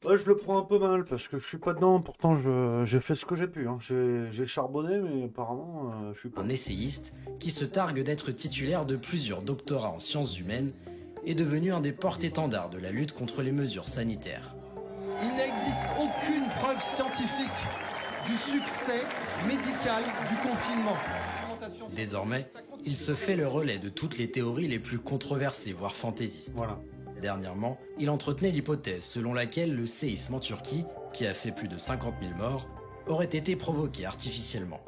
Ouais, je le prends un peu mal parce que je suis pas dedans, pourtant j'ai fait ce que j'ai pu. Hein. J'ai charbonné, mais apparemment je suis pas. Un essayiste qui se targue d'être titulaire de plusieurs doctorats en sciences humaines est devenu un des porte-étendards de la lutte contre les mesures sanitaires. Il n'existe aucune preuve scientifique du succès médical du confinement. Désormais, il se fait le relais de toutes les théories les plus controversées, voire fantaisistes. Voilà. Dernièrement, il entretenait l'hypothèse selon laquelle le séisme en Turquie, qui a fait plus de 50 000 morts, aurait été provoqué artificiellement.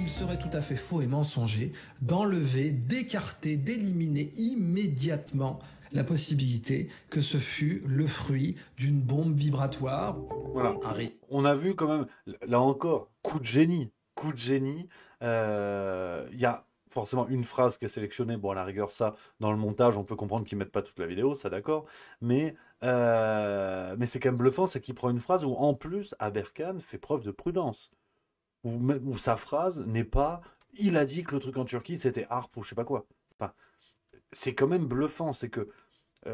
Il serait tout à fait faux et mensonger d'enlever, d'écarter, d'éliminer immédiatement la possibilité que ce fût le fruit d'une bombe vibratoire. Voilà. On a vu quand même, là encore, coup de génie. Coup de génie. Il y a forcément une phrase qui est sélectionnée. Bon, à la rigueur, ça, dans le montage, on peut comprendre qu'ils ne mettent pas toute la vidéo, ça d'accord. Mais c'est quand même bluffant, c'est qu'il prend une phrase où, en plus, Aberkan fait preuve de prudence. Où sa phrase n'est pas « il a dit que le truc en Turquie, c'était harpe ou je sais pas quoi ». Enfin, c'est quand même bluffant, c'est que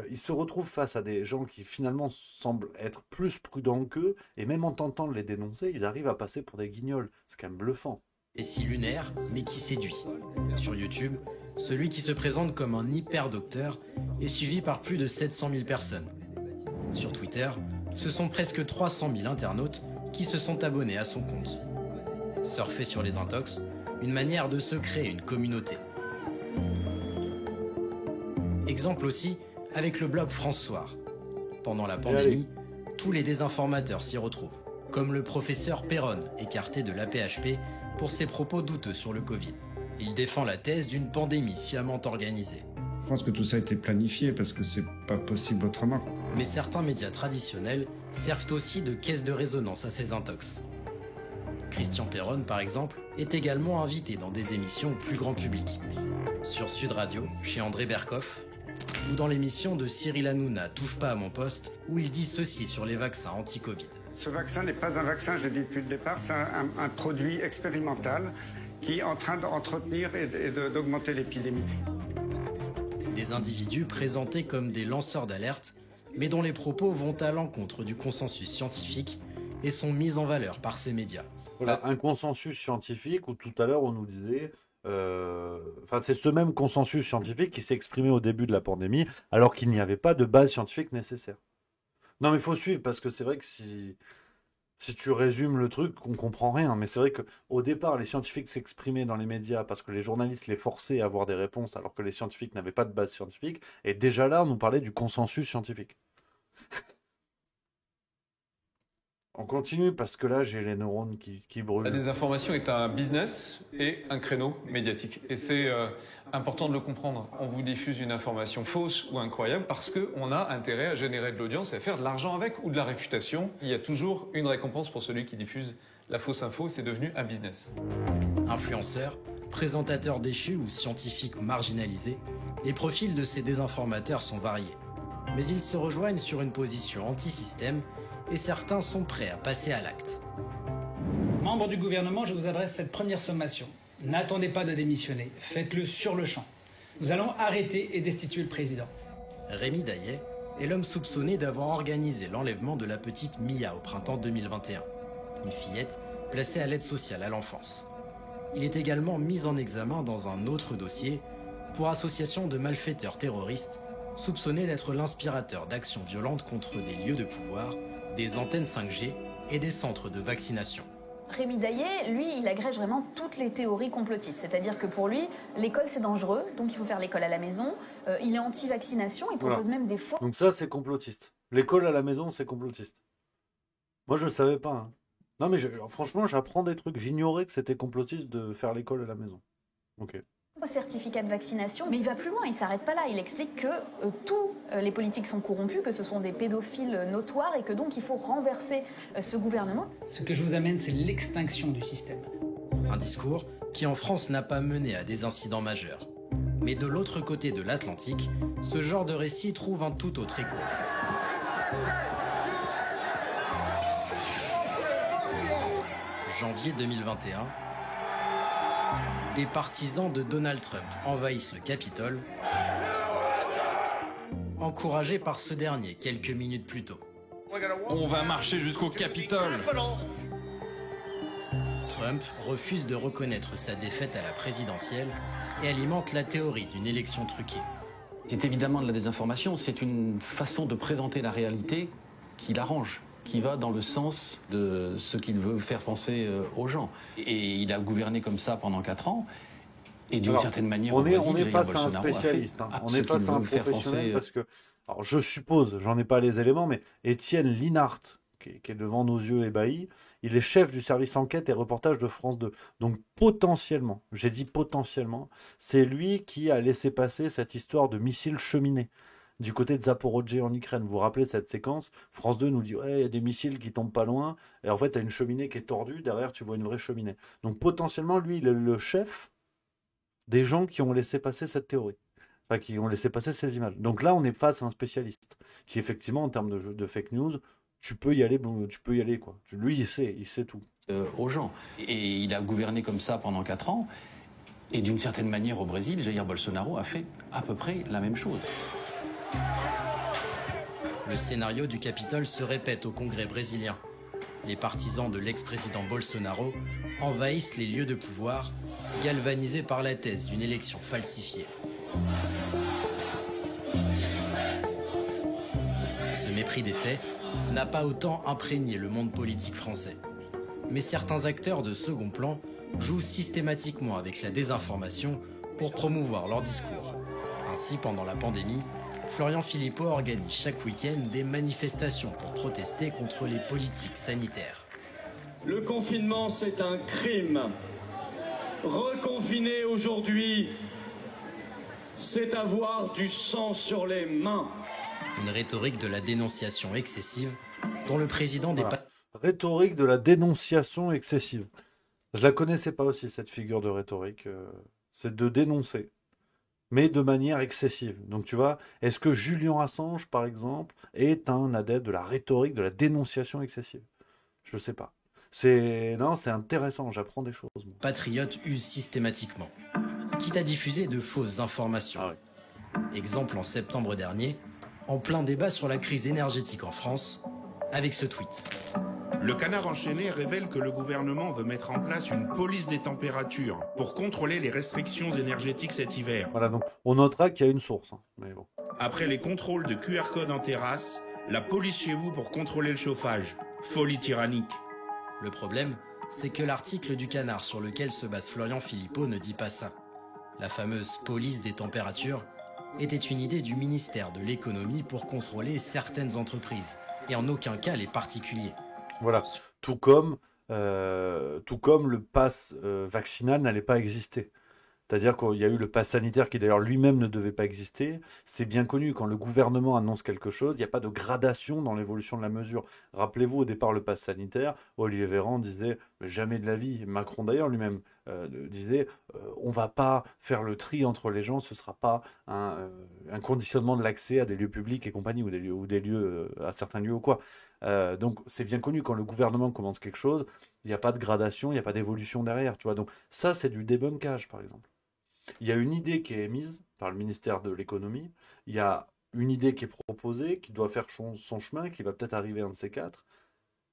il se retrouve face à des gens qui finalement semblent être plus prudents qu'eux, et même en tentant de les dénoncer, ils arrivent à passer pour des guignols. C'est quand même bluffant. Et si lunaire, mais qui séduit. Sur YouTube, celui qui se présente comme un hyper-docteur est suivi par plus de 700 000 personnes. Sur Twitter, ce sont presque 300 000 internautes qui se sont abonnés à son compte. Surfer sur les intox, une manière de se créer une communauté. Exemple aussi avec le blog France Soir. Pendant la pandémie, tous les désinformateurs s'y retrouvent, comme le professeur Perron, écarté de l'AP-HP pour ses propos douteux sur le Covid. Il défend la thèse d'une pandémie sciemment organisée. Je pense que tout ça a été planifié parce que c'est pas possible autrement. Mais certains médias traditionnels servent aussi de caisse de résonance à ces intox. Christian Perron, par exemple, est également invité dans des émissions plus grand public. Sur Sud Radio, chez André Berkoff, ou dans l'émission de Cyril Hanouna, Touche pas à mon poste, où il dit ceci sur les vaccins anti-Covid. Ce vaccin n'est pas un vaccin, je l'ai dit depuis le départ, c'est un produit expérimental qui est en train d'entretenir et d'augmenter l'épidémie. Des individus présentés comme des lanceurs d'alerte, mais dont les propos vont à l'encontre du consensus scientifique et sont mis en valeur par ces médias. Voilà, un consensus scientifique où tout à l'heure on nous disait... c'est ce même consensus scientifique qui s'est exprimé au début de la pandémie, alors qu'il n'y avait pas de base scientifique nécessaire. Non, mais il faut suivre, parce que c'est vrai que Si tu résumes le truc, on comprend rien. Mais c'est vrai qu'au départ, les scientifiques s'exprimaient dans les médias parce que les journalistes les forçaient à avoir des réponses alors que les scientifiques n'avaient pas de base scientifique. Et déjà là, on nous parlait du consensus scientifique. On continue parce que là, j'ai les neurones qui brûlent. La désinformation est un business et un créneau médiatique. Et c'est important de le comprendre. On vous diffuse une information fausse ou incroyable parce qu'on a intérêt à générer de l'audience et à faire de l'argent avec ou de la réputation. Il y a toujours une récompense pour celui qui diffuse la fausse info. C'est devenu un business. Influenceurs, présentateurs déchus ou scientifiques marginalisés, les profils de ces désinformateurs sont variés. Mais ils se rejoignent sur une position anti-système et certains sont prêts à passer à l'acte. Membres du gouvernement, je vous adresse cette première sommation. N'attendez pas de démissionner, faites-le sur le champ. Nous allons arrêter et destituer le président. Rémi Daillet est l'homme soupçonné d'avoir organisé l'enlèvement de la petite Mia au printemps 2021, une fillette placée à l'aide sociale à l'enfance. Il est également mis en examen dans un autre dossier pour association de malfaiteurs terroristes soupçonnés d'être l'inspirateur d'actions violentes contre des lieux de pouvoir, des antennes 5G et des centres de vaccination. Rémi Daillet, lui, il agrège vraiment toutes les théories complotistes. C'est-à-dire que pour lui, l'école c'est dangereux, donc il faut faire l'école à la maison. Il est anti-vaccination, il propose même des faux... Donc ça, c'est complotiste. L'école à la maison, c'est complotiste. Moi, je ne savais pas. Hein. Non, mais franchement, j'apprends des trucs. J'ignorais que c'était complotiste de faire l'école à la maison. Ok. Certificat de vaccination, mais il va plus loin, il s'arrête pas là, il explique que tous les politiques sont corrompus, que ce sont des pédophiles notoires et que donc il faut renverser ce gouvernement. Ce que je vous amène, c'est l'extinction du système. Un discours qui en France n'a pas mené à des incidents majeurs. Mais de l'autre côté de l'Atlantique, ce genre de récit trouve un tout autre écho. Janvier 2021, des partisans de Donald Trump envahissent le Capitole, encouragés par ce dernier quelques minutes plus tôt. On va marcher jusqu'au Capitole. Trump refuse de reconnaître sa défaite à la présidentielle et alimente la théorie d'une élection truquée. C'est évidemment de la désinformation, c'est une façon de présenter la réalité qui l'arrange, qui va dans le sens de ce qu'il veut faire penser aux gens. Et il a gouverné comme ça pendant 4 ans. Et d'une certaine manière, on est face à un spécialiste. Hein. On est face à un professionnel parce que, alors je suppose, j'en ai pas les éléments, mais Étienne Linhart, qui est devant nos yeux ébahis, il est chef du service enquête et reportage de France 2. Donc potentiellement, j'ai dit potentiellement, c'est lui qui a laissé passer cette histoire de missiles cheminés du côté de Zaporozhye en Ukraine. Vous vous rappelez cette séquence? France 2 nous dit ouais, il y a des missiles qui tombent pas loin, et en fait, tu as une cheminée qui est tordue, derrière, tu vois une vraie cheminée. Donc potentiellement, lui, il est le chef des gens qui ont laissé passer cette théorie, enfin, qui ont laissé passer ces images. Donc là, on est face à un spécialiste, qui effectivement, en termes de fake news, tu peux y aller, quoi. Lui, il sait tout. Aux gens. Et il a gouverné comme ça pendant 4 ans, et d'une certaine manière, au Brésil, Jair Bolsonaro a fait à peu près la même chose. Le scénario du Capitole se répète au Congrès brésilien. Les partisans de l'ex-président Bolsonaro envahissent les lieux de pouvoir, galvanisés par la thèse d'une élection falsifiée. Ce mépris des faits n'a pas autant imprégné le monde politique français. Mais certains acteurs de second plan jouent systématiquement avec la désinformation pour promouvoir leur discours. Ainsi, pendant la pandémie, Florian Philippot organise chaque week-end des manifestations pour protester contre les politiques sanitaires. Le confinement, c'est un crime. Reconfiner aujourd'hui, c'est avoir du sang sur les mains. Une rhétorique de la dénonciation excessive dont le président dépasse... Rhétorique de la dénonciation excessive. Je la connaissais pas aussi, cette figure de rhétorique. C'est de dénoncer, mais de manière excessive. Donc tu vois, est-ce que Julian Assange, par exemple, est un adepte de la rhétorique de la dénonciation excessive? Je sais pas. C'est intéressant, j'apprends des choses. Moi. Patriotes usent systématiquement, quitte à diffuser de fausses informations. Exemple en septembre dernier, en plein débat sur la crise énergétique en France, avec ce tweet. Le Canard enchaîné révèle que le gouvernement veut mettre en place une police des températures pour contrôler les restrictions énergétiques cet hiver. Voilà, donc on notera qu'il y a une source. Hein, mais bon. Après les contrôles de QR code en terrasse, la police chez vous pour contrôler le chauffage. Folie tyrannique. Le problème, c'est que l'article du Canard sur lequel se base Florian Philippot ne dit pas ça. La fameuse police des températures était une idée du ministère de l'économie pour contrôler certaines entreprises, et en aucun cas les particuliers. Voilà, tout comme le pass vaccinal n'allait pas exister. C'est-à-dire qu'il y a eu le pass sanitaire qui d'ailleurs lui-même ne devait pas exister. C'est bien connu, quand le gouvernement annonce quelque chose, il n'y a pas de gradation dans l'évolution de la mesure. Rappelez-vous, au départ, le pass sanitaire, Olivier Véran disait « jamais de la vie ». Macron d'ailleurs lui-même disait « on ne va pas faire le tri entre les gens, ce ne sera pas un conditionnement de l'accès à des lieux publics et compagnie, ou des lieux, à certains lieux ou quoi ». Donc c'est bien connu, quand le gouvernement commence quelque chose, il n'y a pas de gradation, il n'y a pas d'évolution derrière, tu vois. Donc ça, c'est du débunkage, par exemple. Il y a une idée qui est émise par le ministère de l'économie, il y a une idée qui est proposée, qui doit faire son chemin, qui va peut-être arriver un de ces quatre,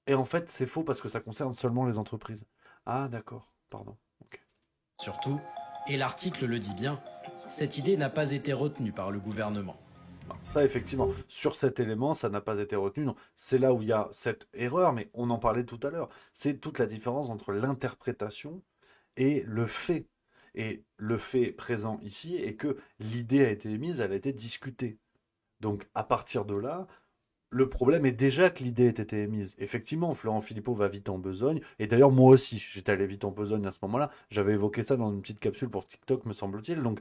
et en fait c'est faux parce que ça concerne seulement les entreprises. Ah d'accord, pardon. Okay. Surtout, et l'article le dit bien, cette idée n'a pas été retenue par le gouvernement. Ça, effectivement, sur cet élément, ça n'a pas été retenu. Non. C'est là où il y a cette erreur, mais on en parlait tout à l'heure. C'est toute la différence entre l'interprétation et le fait. Et le fait présent ici est que l'idée a été émise, elle a été discutée. Donc, à partir de là, le problème est déjà que l'idée ait été émise. Effectivement, Florent Philippot va vite en besogne. Et d'ailleurs, moi aussi, j'étais allé vite en besogne à ce moment-là. J'avais évoqué ça dans une petite capsule pour TikTok, me semble-t-il. Donc,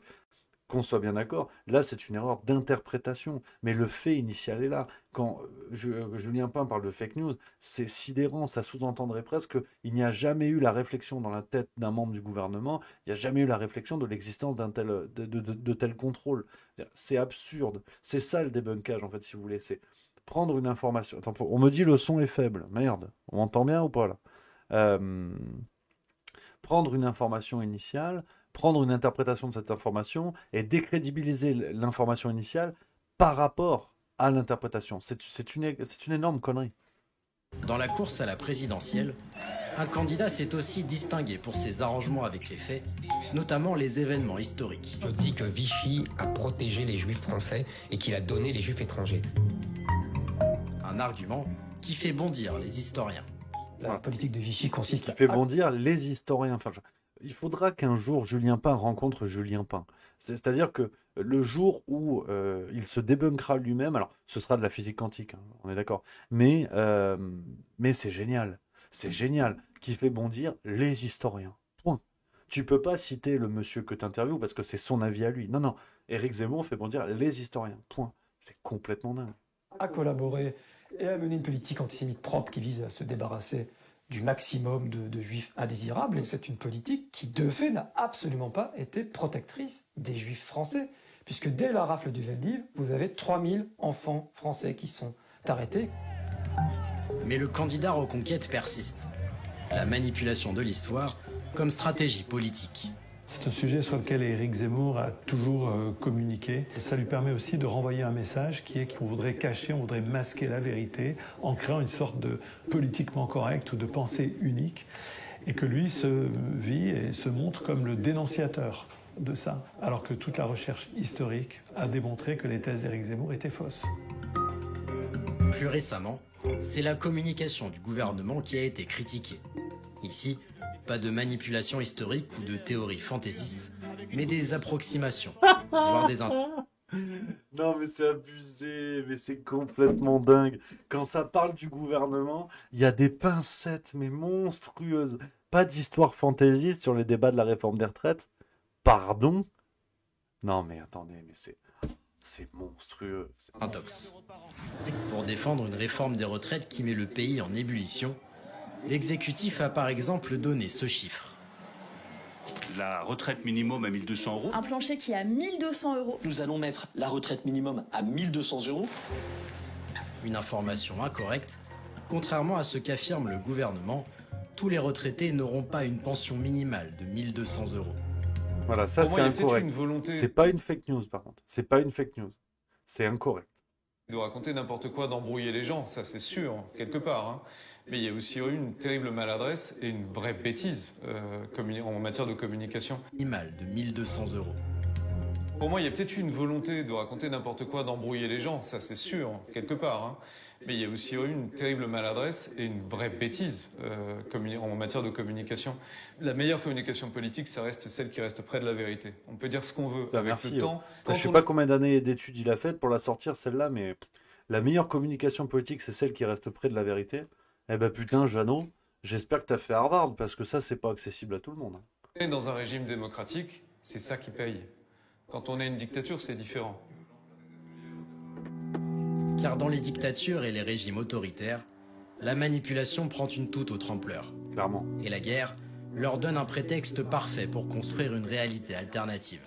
qu'on soit bien d'accord, là c'est une erreur d'interprétation, mais le fait initial est là. Quand Julien Pin parle de fake news, c'est sidérant, ça sous-entendrait presque qu'il n'y a jamais eu la réflexion dans la tête d'un membre du gouvernement, il n'y a jamais eu la réflexion de l'existence de tel contrôle. C'est absurde, c'est ça le débunkage en fait, si vous voulez, c'est prendre une information. Attends, on me dit le son est faible, merde, on m'entend bien ou pas là? Prendre une information initiale, prendre une interprétation de cette information et décrédibiliser l'information initiale par rapport à l'interprétation. C'est une énorme connerie. Dans la course à la présidentielle, un candidat s'est aussi distingué pour ses arrangements avec les faits, notamment les événements historiques. Je dis que Vichy a protégé les juifs français et qu'il a donné les juifs étrangers. Un argument qui fait bondir les historiens. La politique de Vichy consiste à... Qui fait bondir les historiens. Enfin, il faudra qu'un jour Julien Pin rencontre Julien Pin. C'est-à-dire que le jour où il se débunkera lui-même, alors ce sera de la physique quantique, hein, on est d'accord, mais c'est génial. C'est génial, qui fait bondir les historiens. Point. Tu peux pas citer le monsieur que tu interviews parce que c'est son avis à lui. Non, non. Éric Zemmour fait bondir les historiens. Point. C'est complètement dingue. À collaborer et à mener une politique antisémite propre qui vise à se débarrasser du maximum de juifs indésirables. Et c'est une politique qui, de fait, n'a absolument pas été protectrice des juifs français. Puisque dès la rafle du Veldiv, vous avez 3000 enfants français qui sont arrêtés. Mais le candidat Reconquête persiste. La manipulation de l'histoire comme stratégie politique. C'est un sujet sur lequel Éric Zemmour a toujours communiqué. Ça lui permet aussi de renvoyer un message qui est qu'on voudrait cacher, on voudrait masquer la vérité en créant une sorte de politiquement correct ou de pensée unique et que lui se vit et se montre comme le dénonciateur de ça, alors que toute la recherche historique a démontré que les thèses d'Éric Zemmour étaient fausses. Plus récemment, c'est la communication du gouvernement qui a été critiquée. Ici, pas de manipulation historique ou de théorie fantaisiste, mais des approximations, voire des Non mais c'est abusé, mais c'est complètement dingue. Quand ça parle du gouvernement, il y a des pincettes mais monstrueuses. Pas d'histoire fantaisiste sur les débats de la réforme des retraites. Pardon? Non mais attendez, mais c'est monstrueux. Intox. Pour défendre une réforme des retraites qui met le pays en ébullition, l'exécutif a par exemple donné ce chiffre. La retraite minimum à 1200 euros. Un plancher qui est à 1200 euros. Nous allons mettre la retraite minimum à 1200 euros. Une information incorrecte. Contrairement à ce qu'affirme le gouvernement, tous les retraités n'auront pas une pension minimale de 1200 euros. Voilà, ça c'est incorrect. C'est pas une fake news par contre. C'est pas une fake news. C'est incorrect. De raconter n'importe quoi, d'embrouiller les gens, ça c'est sûr, quelque part. Hein. Mais il y a aussi eu une terrible maladresse et une vraie bêtise en matière de communication. Minimale de 1200 euros. Pour moi, il y a peut-être eu une volonté de raconter n'importe quoi, d'embrouiller les gens, ça c'est sûr, quelque part. Hein. Mais il y a aussi eu une terrible maladresse et une vraie bêtise en matière de communication. La meilleure communication politique, ça reste celle qui reste près de la vérité. On peut dire ce qu'on veut avec Merci, le temps. Je sais pas combien d'années d'études il a faites pour la sortir, celle-là, mais la meilleure communication politique, c'est celle qui reste près de la vérité. Eh ben putain, Jeannot, j'espère que tu as fait Harvard, parce que ça, c'est pas accessible à tout le monde. Et dans un régime démocratique, c'est ça qui paye. Quand on a une dictature, c'est différent. Car dans les dictatures et les régimes autoritaires, la manipulation prend une toute autre ampleur. Clairement. Et la guerre leur donne un prétexte parfait pour construire une réalité alternative.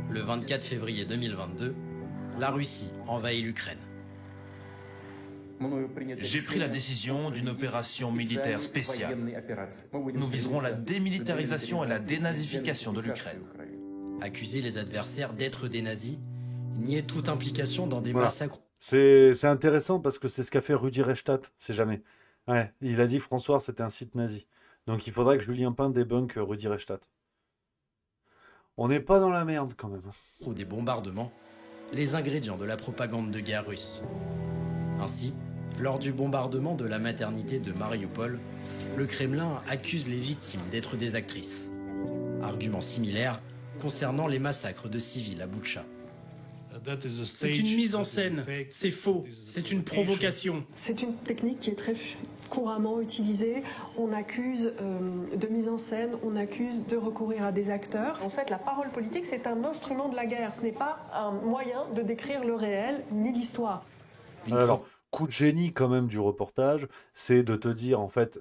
Le 24 février 2022, la Russie envahit l'Ukraine. J'ai pris la décision d'une opération militaire spéciale. Nous viserons la démilitarisation et la dénazification de l'Ukraine. Accuser les adversaires d'être des nazis, nier toute implication dans des massacres. C'est intéressant parce que c'est ce qu'a fait Rudi Reichstadt, c'est jamais. Ouais, il a dit que François c'était un site nazi. Donc il faudrait que Julien Pain débunk Rudi Reichstadt. On n'est pas dans la merde quand même. Ou des bombardements, les ingrédients de la propagande de guerre russe. Ainsi, lors du bombardement de la maternité de Mariupol, le Kremlin accuse les victimes d'être des actrices. Argument similaire concernant les massacres de civils à Boutcha. C'est une mise en scène, c'est faux, c'est une provocation. C'est une technique qui est très couramment utilisée. On accuse de mise en scène, on accuse de recourir à des acteurs. En fait, la parole politique, c'est un instrument de la guerre. Ce n'est pas un moyen de décrire le réel ni l'histoire. Alors, coup de génie quand même du reportage, c'est de te dire en fait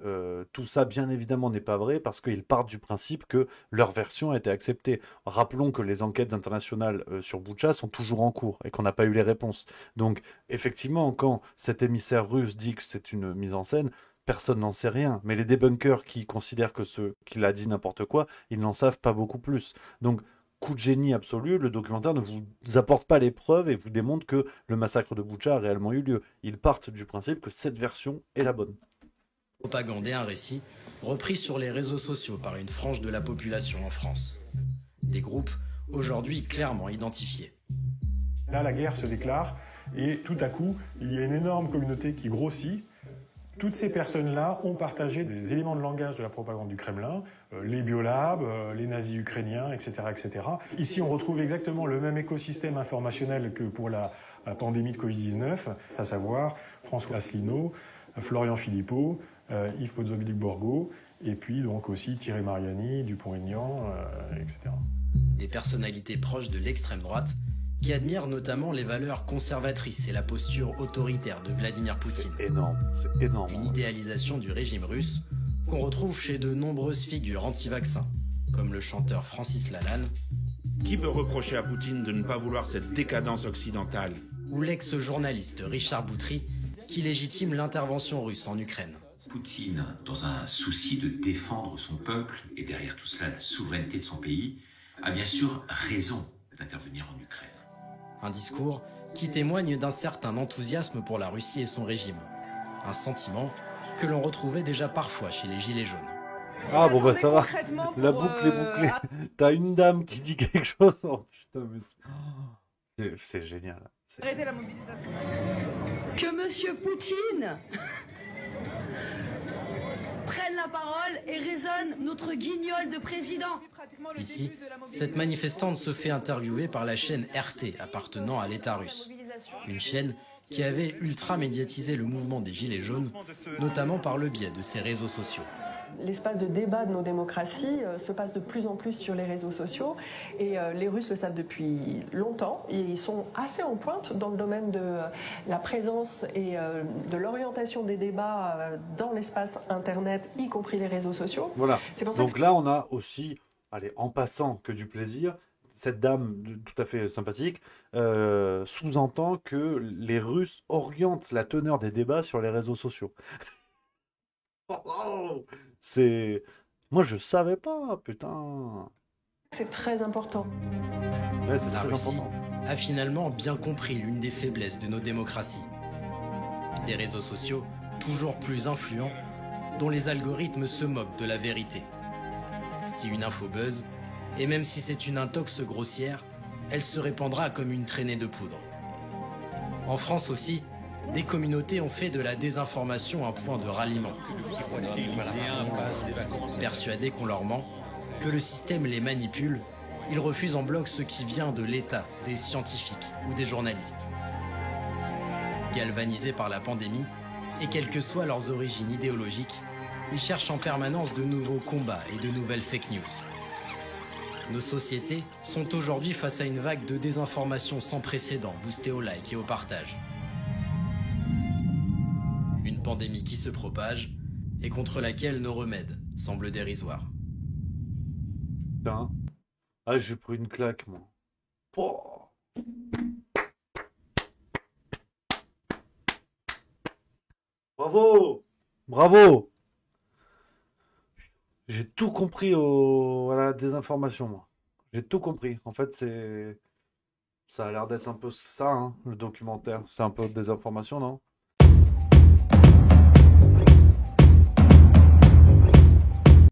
tout ça bien évidemment n'est pas vrai parce qu'ils partent du principe que leur version a été acceptée. Rappelons que les enquêtes internationales sur Boutcha sont toujours en cours et qu'on n'a pas eu les réponses. Donc effectivement, quand cet émissaire russe dit que c'est une mise en scène, personne n'en sait rien. Mais les débunkers qui considèrent que qu'il a dit n'importe quoi, ils n'en savent pas beaucoup plus. Donc coup de génie absolu, le documentaire ne vous apporte pas les preuves et vous démontre que le massacre de Boutcha a réellement eu lieu. Ils partent du principe que cette version est la bonne. Propagande et un récit repris sur les réseaux sociaux par une frange de la population en France. Des groupes aujourd'hui clairement identifiés. Là, la guerre se déclare et tout à coup, il y a une énorme communauté qui grossit. Toutes ces personnes-là ont partagé des éléments de langage de la propagande du Kremlin, les biolabs, les nazis ukrainiens, etc., etc. Ici, on retrouve exactement le même écosystème informationnel que pour la pandémie de Covid-19, à savoir François Asselineau, Florian Philippot, Yves Pozobiec-Borgo, et puis donc aussi Thierry Mariani, Dupont-Aignan, etc. Des personnalités proches de l'extrême droite qui admirent notamment les valeurs conservatrices et la posture autoritaire de Vladimir Poutine. C'est énorme. Une idéalisation du régime russe qu'on retrouve chez de nombreuses figures anti-vaccins, comme le chanteur Francis Lalanne. Qui peut reprocher à Poutine de ne pas vouloir cette décadence occidentale? Ou l'ex-journaliste Richard Boutry, qui légitime l'intervention russe en Ukraine. Poutine, dans un souci de défendre son peuple et derrière tout cela la souveraineté de son pays, a bien sûr raison d'intervenir en Ukraine. Un discours qui témoigne d'un certain enthousiasme pour la Russie et son régime. Un sentiment que l'on retrouvait déjà parfois chez les Gilets jaunes. Ah bon bah ça va, la boucle est bouclée. T'as une dame qui dit quelque chose, oh putain mais c'est génial. Arrêtez la mobilisation. Que Monsieur Poutine prenne la parole et raisonne notre guignol de président. Ici, cette manifestante se fait interviewer par la chaîne RT appartenant à l'État russe. Une chaîne qui avait ultra médiatisé le mouvement des Gilets jaunes, notamment par le biais de ses réseaux sociaux. L'espace de débat de nos démocraties se passe de plus en plus sur les réseaux sociaux et les Russes le savent depuis longtemps et ils sont assez en pointe dans le domaine de la présence et de l'orientation des débats dans l'espace internet, y compris les réseaux sociaux. Voilà, donc là on a aussi, allez, en passant que du plaisir, cette dame tout à fait sympathique sous-entend que les Russes orientent la teneur des débats sur les réseaux sociaux. C'est... Moi, je savais pas, putain. C'est très important. Ouais, c'est la très Russie important. A finalement bien compris l'une des faiblesses de nos démocraties. Des réseaux sociaux toujours plus influents, dont les algorithmes se moquent de la vérité. Si une info buzz, et même si c'est une intox grossière, elle se répandra comme une traînée de poudre. En France aussi, des communautés ont fait de la désinformation un point de ralliement. Persuadés qu'on leur ment, que le système les manipule, ils refusent en bloc ce qui vient de l'État, des scientifiques ou des journalistes. Galvanisés par la pandémie, et quelles que soient leurs origines idéologiques, ils cherchent en permanence de nouveaux combats et de nouvelles fake news. Nos sociétés sont aujourd'hui face à une vague de désinformation sans précédent, boostée au like et au partage. Une pandémie qui se propage et contre laquelle nos remèdes semblent dérisoires. Putain. Ah, j'ai pris une claque, moi. Oh. Bravo! Bravo! J'ai tout compris à la désinformation, moi. J'ai tout compris. En fait, ça a l'air d'être un peu ça, hein, le documentaire. C'est un peu de désinformation, non?